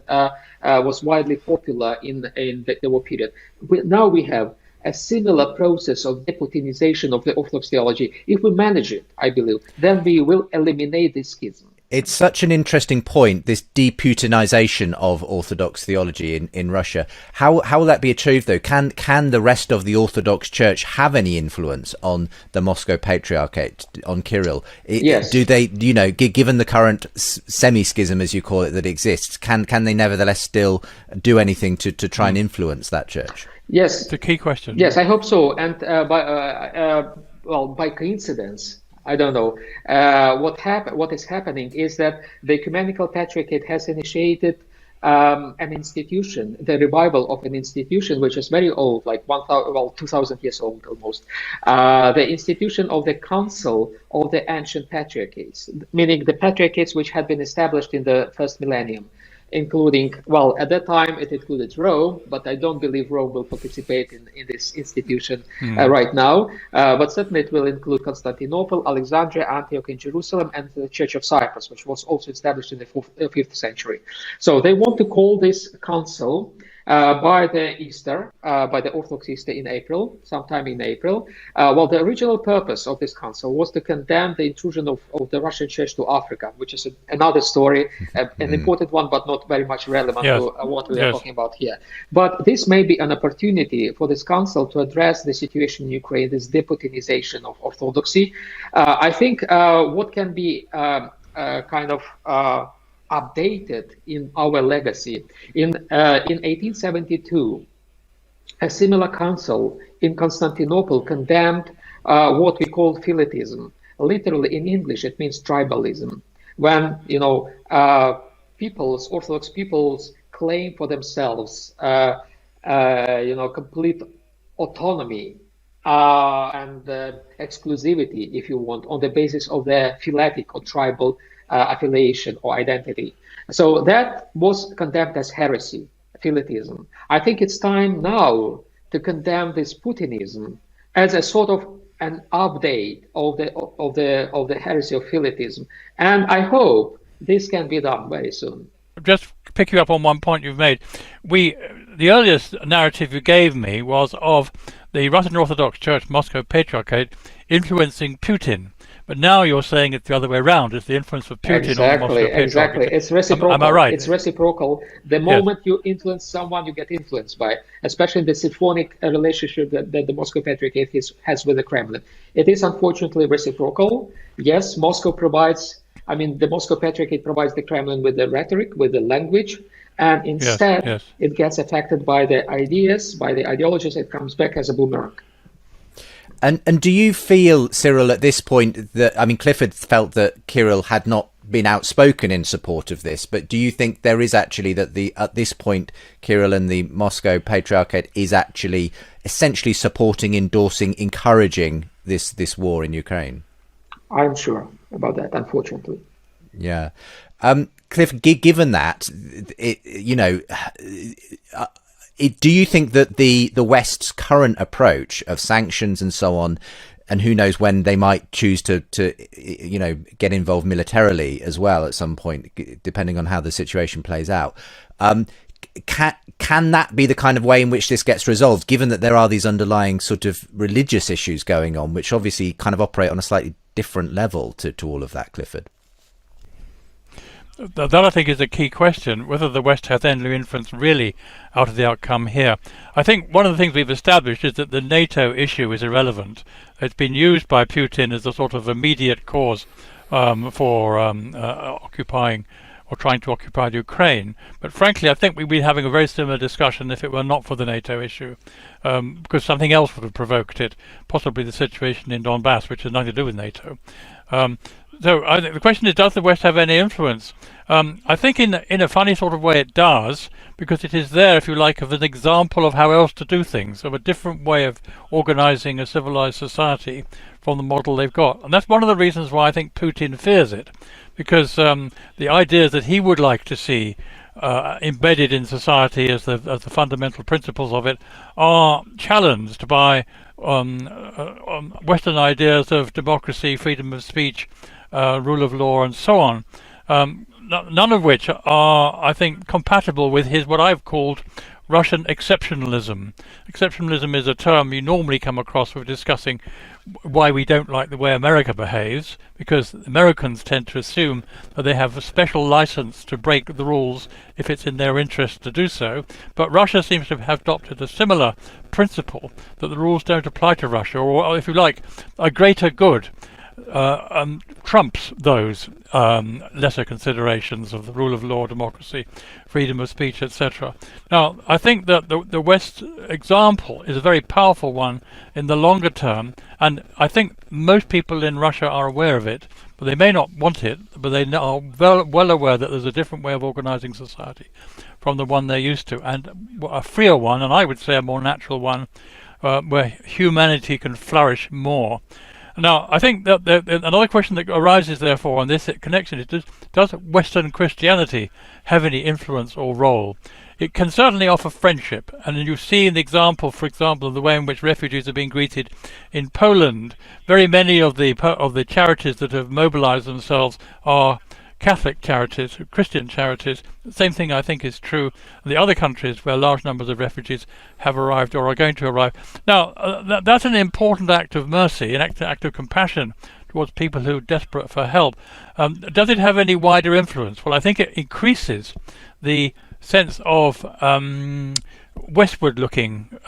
was widely popular in the war period. Now we have a similar process of deputinization of the Orthodox theology. If we manage it, I believe, then we will eliminate this schism. It's such an interesting point, this deputinization of Orthodox theology in Russia. How will that be achieved, though? Can the rest of the Orthodox Church have any influence on the Moscow Patriarchate, on Kirill? Yes. Do they, given the current semi-schism, as you call it, that exists, can they nevertheless still do anything to try and influence that church? Yes. It's a key question. Yes, I hope so. And by coincidence, I don't know. What is happening is that the Ecumenical Patriarchate has initiated an institution, the revival of an institution which is very old, like 2,000 years old almost. The institution of the Council of the Ancient Patriarchates, meaning the patriarchates which had been established in the first millennium, including, at that time it included Rome, but I don't believe Rome will participate in this institution right now. But certainly it will include Constantinople, Alexandria, Antioch, and Jerusalem, and the Church of Cyprus, which was also established in the 5th century. So they want to call this council by the Orthodox Easter in April, sometime in April. The original purpose of this council was to condemn the intrusion of the Russian Church to Africa, which is another story, an important one, but not very much relevant to what we are talking about here. But this may be an opportunity for this council to address the situation in Ukraine, this deputinization of Orthodoxy. I think what can be updated in our legacy. In 1872, a similar council in Constantinople condemned what we call Philetism. Literally in English, it means tribalism. When Orthodox peoples claim for themselves, complete autonomy and exclusivity, if you want, on the basis of their philetic or tribal affiliation or identity. So that was condemned as heresy, Philetism. I think it's time now to condemn this Putinism as a sort of an update of the heresy of Philetism, and I hope this can be done very soon. Just pick you up on one point you've made. The earliest narrative you gave me was of the Russian Orthodox Church Moscow Patriarchate influencing Putin. But now you're saying it's the other way around. It's the influence of Putin on the Moscow Patriarchate. Exactly. It's reciprocal. Am I right? It's reciprocal. The moment you influence someone, you get influenced by, especially in the symphonic relationship that the Moscow Patriarchate has with the Kremlin. It is unfortunately reciprocal. Yes, the Moscow Patriarchate provides the Kremlin with the rhetoric, with the language, and instead it gets affected by the ideas, by the ideologies. It comes back as a boomerang. And do you feel, Cyril, at this point that, Clifford felt that Kirill had not been outspoken in support of this, but do you think there is actually that at this point Kirill and the Moscow Patriarchate is actually essentially supporting, endorsing, encouraging this war in Ukraine? I'm sure about that, unfortunately. Yeah. Cliff, given that, do you think that the West's current approach of sanctions and so on, and who knows when they might choose to get involved militarily as well at some point, depending on how the situation plays out, can that be the kind of way in which this gets resolved, given that there are these underlying sort of religious issues going on, which obviously kind of operate on a slightly different level to all of that, Clifford? That, I think, is a key question, whether the West has any influence really out of the outcome here. I think one of the things we've established is that the NATO issue is irrelevant. It's been used by Putin as a sort of immediate cause for occupying or trying to occupy Ukraine. But frankly, I think we'd be having a very similar discussion if it were not for the NATO issue, because something else would have provoked it, possibly the situation in Donbass, which has nothing to do with NATO. So I think the question is, does the West have any influence? I think in a funny sort of way it does, because it is there, if you like, of an example of how else to do things, of a different way of organizing a civilized society from the model they've got. And that's one of the reasons why I think Putin fears it, because the ideas that he would like to see embedded in society as the fundamental principles of it are challenged by Western ideas of democracy, freedom of speech, rule of law, and so on, none of which are, I think, compatible with what I've called Russian exceptionalism. Exceptionalism is a term you normally come across when discussing why we don't like the way America behaves, because Americans tend to assume that they have a special license to break the rules if it's in their interest to do so. But Russia seems to have adopted a similar principle, that the rules don't apply to Russia, or if you like, a greater good trumps those lesser considerations of the rule of law, democracy, freedom of speech, etc. Now, I think that the West example is a very powerful one in the longer term, and I think most people in Russia are aware of it, but they may not want it, but they are well aware that there's a different way of organizing society from the one they're used to, and a freer one, and I would say a more natural one, where humanity can flourish more. Now, I think that another question that arises, therefore, on this connection is, does Western Christianity have any influence or role? It can certainly offer friendship, and you see an example, for example, of the way in which refugees are being greeted in Poland. Very many of the charities that have mobilized themselves are Catholic charities, Christian charities. The same thing, I think, is true in the other countries where large numbers of refugees have arrived or are going to arrive. Now, that's an important act of mercy, an act of compassion towards people who are desperate for help. Does it have any wider influence? Well, I think it increases the sense of westward-looking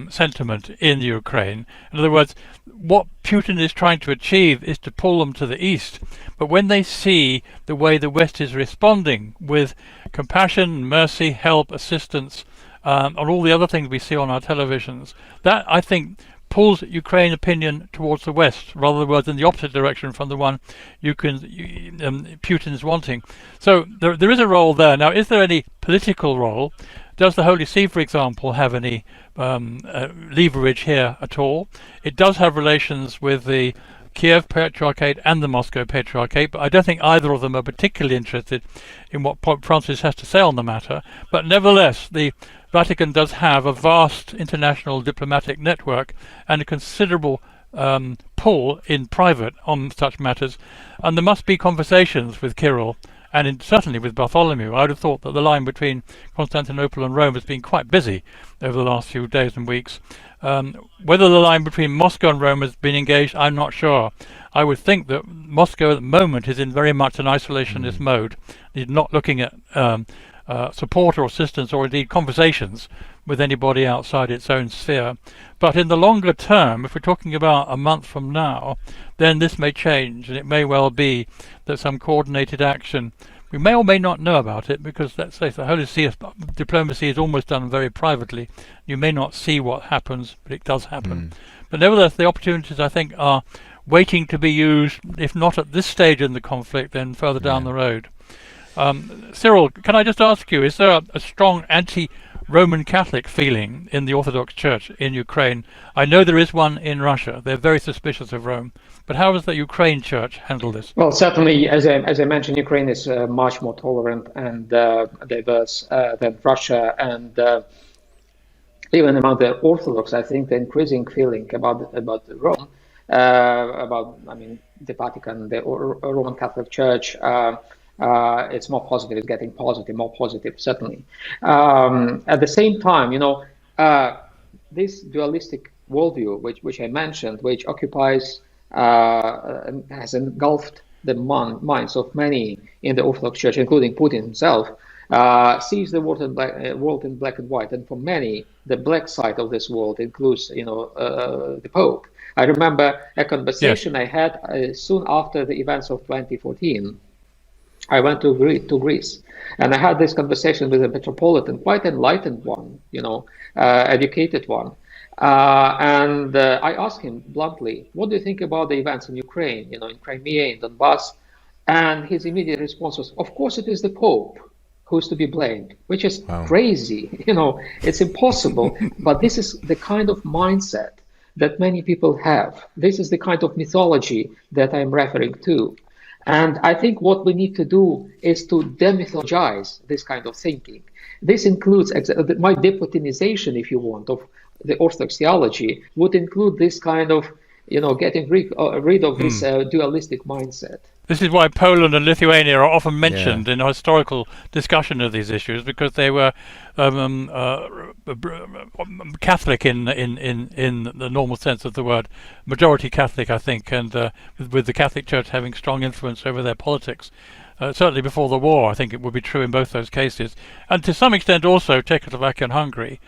sentiment in Ukraine. In other words, what Putin is trying to achieve is to pull them to the east. But when they see the way the West is responding with compassion, mercy, help, assistance, on all the other things we see on our televisions, that I think pulls Ukraine opinion towards the West, rather than the opposite direction from the one Putin's wanting. So there is a role there. Now, is there any political role? Does the Holy See, for example, have any leverage here at all? It does have relations with the Kiev Patriarchate and the Moscow Patriarchate, but I don't think either of them are particularly interested in what Pope Francis has to say on the matter. But nevertheless, the Vatican does have a vast international diplomatic network and a considerable pull in private on such matters, and there must be conversations with Cyril and certainly with Bartholomew. I would have thought that the line between Constantinople and Rome has been quite busy over the last few days and weeks. Whether the line between Moscow and Rome has been engaged, I'm not sure. I would think that Moscow at the moment is in very much an isolationist mode. He's not looking at support or assistance or indeed conversations with anybody outside its own sphere. But in the longer term, if we're talking about a month from now, then this may change, and it may well be that some coordinated action, we may or may not know about it, because let's say the Holy See diplomacy is almost done very privately. You may not see what happens, but it does happen. But nevertheless, the opportunities, I think, are waiting to be used, if not at this stage in the conflict, then further down the road. Cyril, can I just ask you, is there a strong anti-Roman Catholic feeling in the Orthodox Church in Ukraine? I know there is one in Russia. They're very suspicious of Rome. But how does the Ukraine Church handle this? Well, certainly, as I mentioned, Ukraine is much more tolerant and diverse than Russia, and even among the Orthodox, I think the increasing feeling about Rome, the Vatican, the Roman Catholic Church, it's more positive. It's getting more positive, certainly. At the same time, this dualistic worldview, which I mentioned, which occupies, has engulfed the minds of many in the Orthodox Church, including Putin himself, sees the world in black and white. And for many, the black side of this world includes, the Pope. I remember a conversation I had soon after the events of 2014. I went to Greece, and I had this conversation with a metropolitan, quite enlightened one, educated one. And I asked him bluntly, what do you think about the events in Ukraine, in Crimea, in Donbass? And his immediate response was, of course it is the Pope who's to be blamed, which is crazy. It's impossible. But this is the kind of mindset that many people have. This is the kind of mythology that I'm referring to. And I think what we need to do is to demythologize this kind of thinking. This includes my deputinization, if you want, of the Orthodox theology would include this kind of, getting rid of this dualistic mindset. This is why Poland and Lithuania are often mentioned in a historical discussion of these issues, because they were Catholic in the normal sense of the word, majority Catholic, I think, and with the Catholic Church having strong influence over their politics. Certainly before the war, I think it would be true in both those cases. And to some extent also Czechoslovakia and Hungary,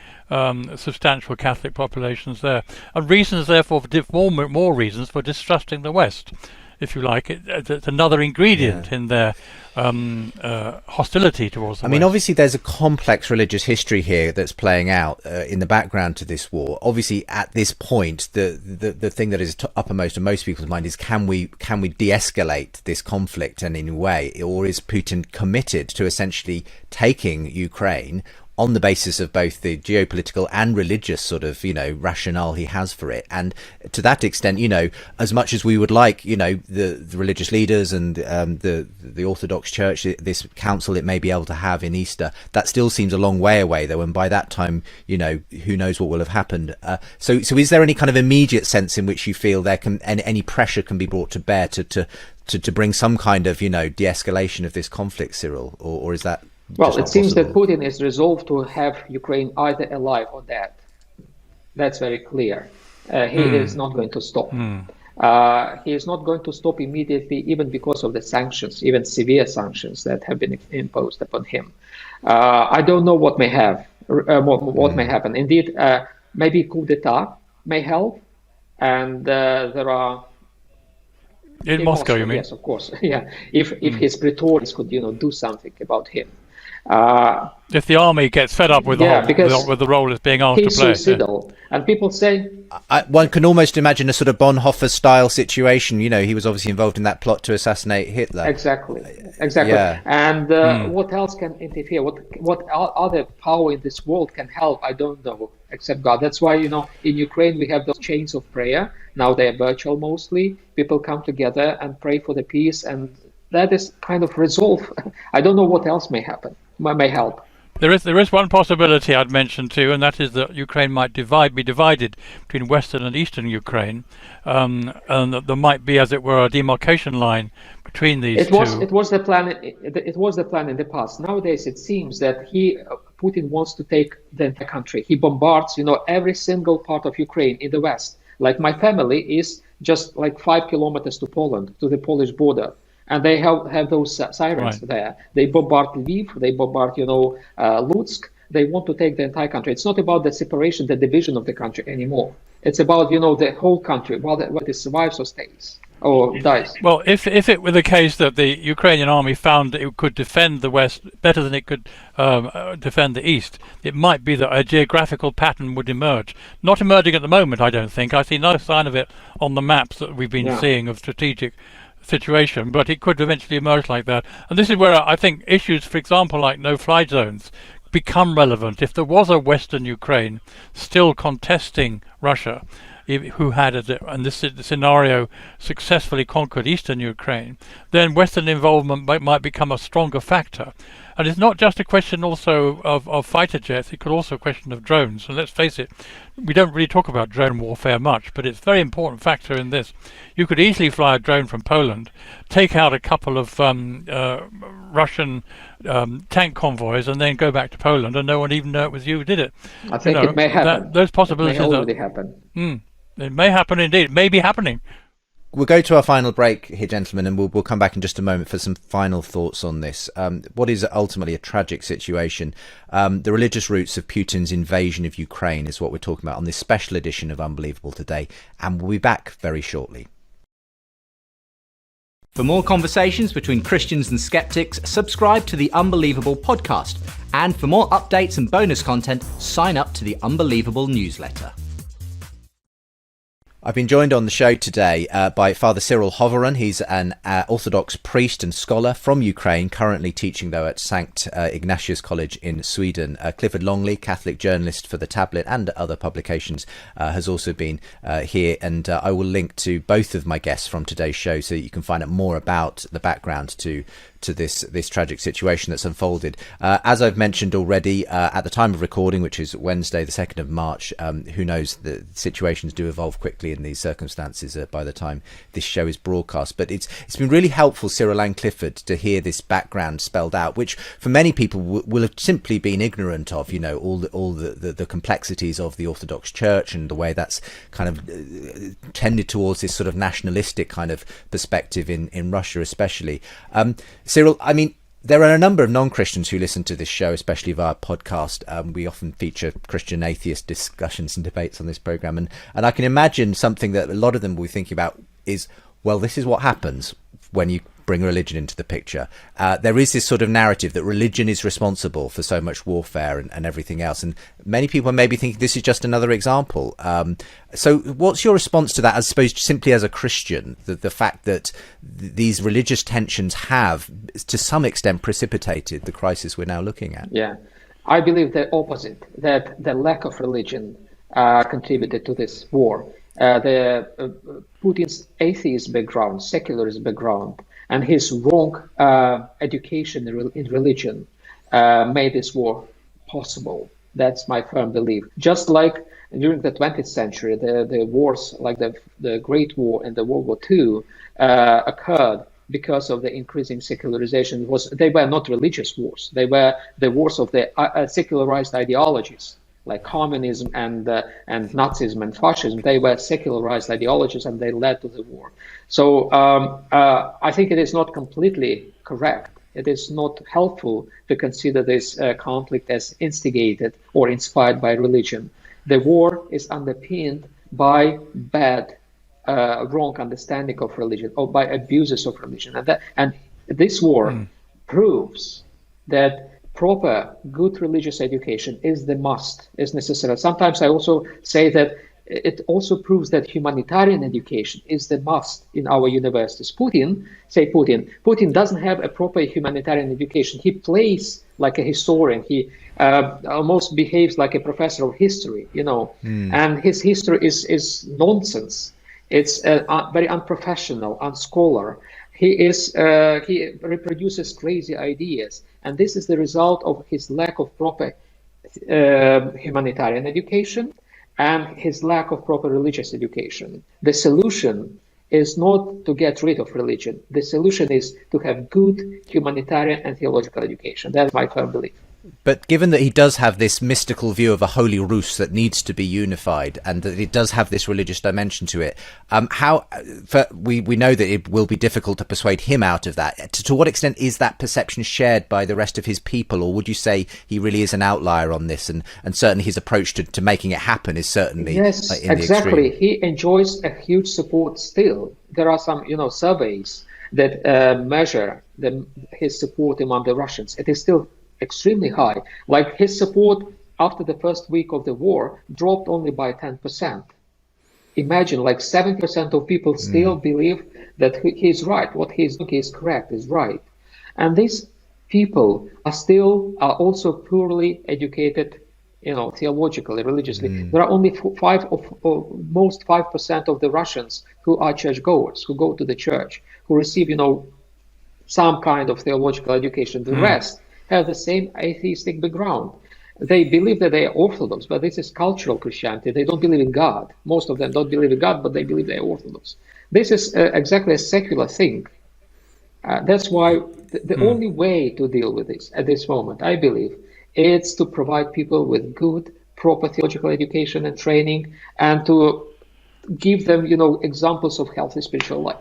substantial Catholic populations there. And reasons, therefore, more reasons for distrusting the West, if you like. It's another ingredient in their hostility towards the West. Obviously there's a complex religious history here that's playing out in the background to this war. Obviously, at this point, the thing that is uppermost in most people's mind is, can we de-escalate this conflict in any way, or is Putin committed to essentially taking Ukraine on the basis of both the geopolitical and religious sort of, rationale he has for it? And to that extent, as much as we would like, the religious leaders and the Orthodox Church, this council it may be able to have in Easter, that still seems a long way away, though. And by that time, who knows what will have happened. So is there any kind of immediate sense in which you feel there can any pressure can be brought to bear to bring some kind of, de-escalation of this conflict, Cyril, or is that? Well, it seems that Putin is resolved to have Ukraine either alive or dead. That's very clear. He is not going to stop. He is not going to stop immediately, even because of the sanctions, even severe sanctions that have been imposed upon him. I don't know what may may happen. Indeed, maybe coup d'etat may help, and there are. In Moscow, you mean? Yes, of course. Yeah, if his praetors could, do something about him. If the army gets fed up with with the role it's being asked to he's play. suicidal. And people say... One can almost imagine a sort of Bonhoeffer-style situation. He was obviously involved in that plot to assassinate Hitler. Exactly. Yeah. And what else can interfere? What other power in this world can help? I don't know, except God. That's why, in Ukraine we have those chains of prayer. Now they are virtual mostly. People come together and pray for the peace, and that is kind of resolve. I don't know what else may happen, may help. There is one possibility I'd mention too, and that is that Ukraine might be divided between Western and Eastern Ukraine, and that there might be, as it were, a demarcation line between these two. It was the plan. It was the plan in the past. Nowadays, it seems that Putin wants to take the entire country. He bombards, every single part of Ukraine in the west. Like my family is just like 5 kilometers to Poland, to the Polish border. And they have those sirens there. They bombard Lviv, they bombard, Lutsk. They want to take the entire country. It's not about the separation, the division of the country anymore. It's about, the whole country, whether it survives or stays or dies. Well, if it were the case that the Ukrainian army found that it could defend the West better than it could defend the East, it might be that a geographical pattern would emerge. Not emerging at the moment, I don't think. I see no sign of it on the maps that we've been seeing of strategic situation, but it could eventually emerge like that. And this is where I think issues, for example, like no-fly zones, become relevant. If there was a Western Ukraine still contesting Russia, who had, in this scenario, successfully conquered Eastern Ukraine, then Western involvement might become a stronger factor. And it's not just a question also of fighter jets, it could also a question of drones. And let's face it, we don't really talk about drone warfare much, but it's a very important factor in this. You could easily fly a drone from Poland, take out a couple of Russian tank convoys, and then go back to Poland, and no one even know it was you who did it. I think it may happen. Those possibilities it may already happen. It may happen indeed. It may be happening. We'll go to our final break here, gentlemen, and we'll come back in just a moment for some final thoughts on this. What is ultimately a tragic situation. The religious roots of Putin's invasion of Ukraine is what we're talking about on this special edition of Unbelievable Today, and we'll be back very shortly. For more conversations between Christians and skeptics, subscribe to the Unbelievable podcast. And for more updates and bonus content, sign up to the Unbelievable newsletter. I've been joined on the show today by Father Cyril Hovorun. He's an Orthodox priest and scholar from Ukraine, currently teaching, though, at St. Ignatius College in Sweden. Clifford Longley, Catholic journalist for The Tablet and other publications, has also been here. And I will link to both of my guests from today's show so that you can find out more about the background to this tragic situation that's unfolded. As I've mentioned already, at the time of recording, which is Wednesday, the 2nd of March, who knows, the situations do evolve quickly in these circumstances by the time this show is broadcast. But it's been really helpful, Cyril and Clifford, to hear this background spelled out, which for many people will have simply been ignorant of, all the complexities of the Orthodox Church and the way that's kind of tended towards this sort of nationalistic kind of perspective in Russia especially. Cyril, I mean, there are a number of non-Christians who listen to this show, especially via podcast. We often feature Christian atheist discussions and debates on this program. And I can imagine something that a lot of them will be thinking about is, well, this is what happens when you bring religion into the picture. There is this sort of narrative that religion is responsible for so much warfare and everything else. And many people may be thinking this is just another example. So what's your response to that, I suppose, simply as a Christian, the fact that these religious tensions have, to some extent, precipitated the crisis we're now looking at? Yeah, I believe the opposite, that the lack of religion contributed to this war. Putin's atheist background, secularist background, and his wrong education in religion made this war possible. That's my firm belief. Just like during the 20th century, the wars, like the Great War and the World War II, occurred because of the increasing secularization. They were not religious wars. They were the wars of the secularized ideologies, like communism and Nazism and fascism. They were secularized ideologies, and they led to the war. So I think it is not completely correct. It is not helpful to consider this conflict as instigated or inspired by religion. The war is underpinned by bad, wrong understanding of religion, or by abuses of religion. And this war proves that proper, good religious education is the must, is necessary. Sometimes I also say that it also proves that humanitarian education is the must in our universities. Putin doesn't have a proper humanitarian education. He plays like a historian. He almost behaves like a professor of history, and his history is nonsense. It's very unprofessional, unscholar. He reproduces crazy ideas, and this is the result of his lack of proper humanitarian education and his lack of proper religious education. The solution is not to get rid of religion. The solution is to have good humanitarian and theological education. That's my firm belief. But given that he does have this mystical view of a holy Rus that needs to be unified, and that it does have this religious dimension to it, we know that it will be difficult to persuade him out of that. To what extent is that perception shared by the rest of his people, or would you say he really is an outlier on this, and certainly his approach to making it happen is certainly yes, in exactly. the extreme? He enjoys a huge support still. There are some surveys that measure his support among the Russians. It is still extremely high. Like his support after the first week of the war dropped only by 10%. Imagine, like 7% of people still believe that he's right. What he's doing is correct, is right. And these people are also poorly educated, theologically, religiously. There are only most 5% of the Russians who are churchgoers, who go to the church, who receive, some kind of theological education. The rest have the same atheistic background. They believe that they are Orthodox, but this is cultural Christianity. They don't believe in God. Most of them don't believe in God, but they believe they are Orthodox. This is exactly a secular thing. That's why the only way to deal with this at this moment, I believe, is to provide people with good, proper theological education and training, and to give them, examples of healthy spiritual life.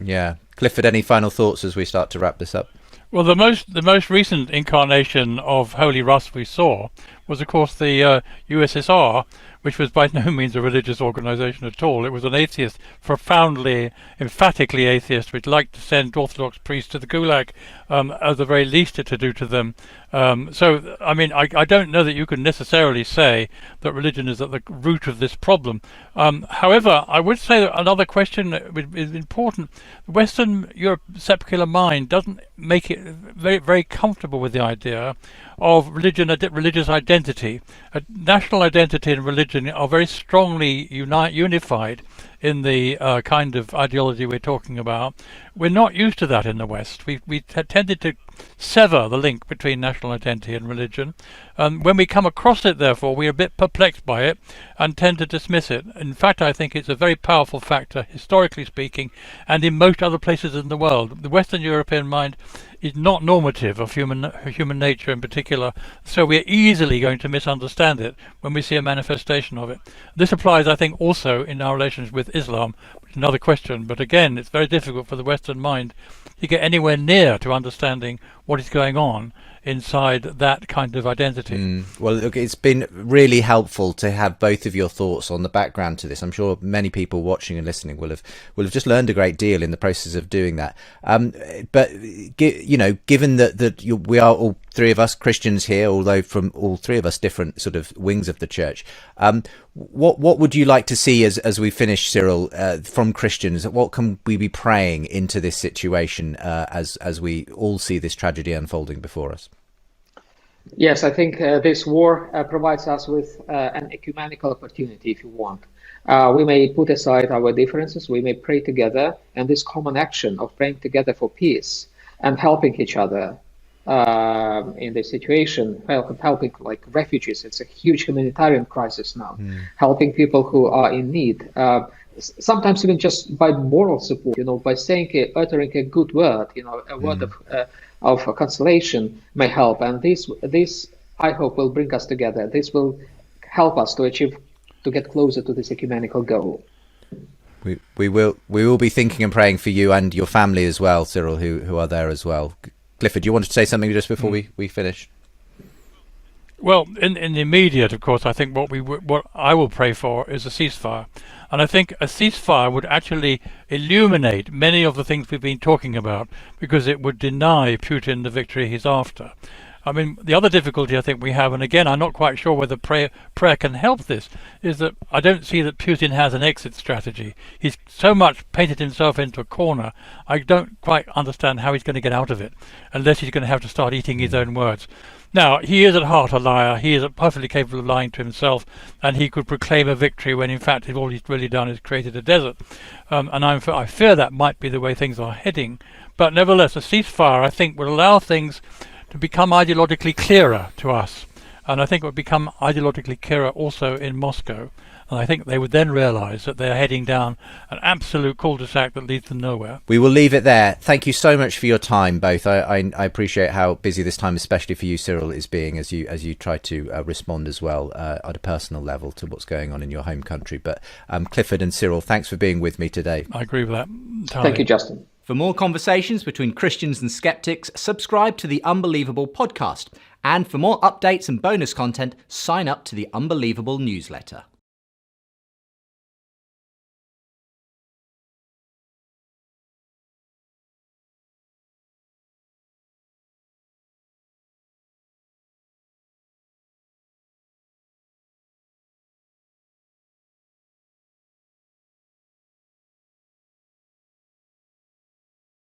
Yeah. Clifford, any final thoughts as we start to wrap this up? Well, the most recent incarnation of Holy Rus we saw was, of course, the USSR, which was by no means a religious organization at all. It was an atheist, profoundly, emphatically atheist, which liked to send Orthodox priests to the Gulag, at the very least to do to them. So, I mean, I don't know that you can necessarily say that religion is at the root of this problem. However, I would say that another question is important. The Western Europe secular mind doesn't make it very, very comfortable with the idea of religious identity. National identity and religion are very strongly unified in the kind of ideology we're talking about. We're not used to that in the West. We tended to sever the link between national identity and religion. When we come across it, therefore, we're a bit perplexed by it and tend to dismiss it. In fact, I think it's a very powerful factor, historically speaking, and in most other places in the world. The Western European mind is not normative of human nature in particular, so we're easily going to misunderstand it when we see a manifestation of it. This applies, I think, also in our relations with Islam, which is another question, but again, it's very difficult for the Western mind to get anywhere near to understanding what is going on inside that kind of identity. Well, look, it's been really helpful to have both of your thoughts on the background to this. I'm sure many people watching and listening will have just learned a great deal in the process of doing that. But given that we are all three of us Christians here, although from all three of us different sort of wings of the church, what would you like to see as we finish, Cyril, from Christians? What can we be praying into this situation as we all see this tragedy unfolding before us? Yes, I think this war provides us with an ecumenical opportunity, if you want. We may put aside our differences, we may pray together, and this common action of praying together for peace and helping each other in this situation, helping like refugees. It's a huge humanitarian crisis now. Helping people who are in need. Sometimes even just by moral support, by uttering a good word, a word of consolation may help. And this I hope will bring us together. This will help us to get closer to this ecumenical goal. We will be thinking and praying for you and your family as well, Cyril, who are there as well. Clifford, you wanted to say something just before we finish? Well, in the immediate, of course, I think what I will pray for is a ceasefire. And I think a ceasefire would actually illuminate many of the things we've been talking about, because it would deny Putin the victory he's after. I mean, the other difficulty I think we have, and again, I'm not quite sure whether prayer can help this, is that I don't see that Putin has an exit strategy. He's so much painted himself into a corner, I don't quite understand how he's going to get out of it, unless he's going to have to start eating his own words. Now, he is at heart a liar. He is perfectly capable of lying to himself, and he could proclaim a victory when, in fact, all he's really done is created a desert. And I fear that might be the way things are heading. But nevertheless, a ceasefire, I think, will allow things to become ideologically clearer to us. And I think it would become ideologically clearer also in Moscow. And I think they would then realise that they're heading down an absolute cul-de-sac that leads to nowhere. We will leave it there. Thank you so much for your time, both. I appreciate how busy this time, especially for you, Cyril, is being as you try to respond as well at a personal level to what's going on in your home country. But Clifford and Cyril, thanks for being with me today. I agree with that entirely. Thank you, Justin. For more conversations between Christians and skeptics, subscribe to the Unbelievable podcast. And for more updates and bonus content, sign up to the Unbelievable newsletter.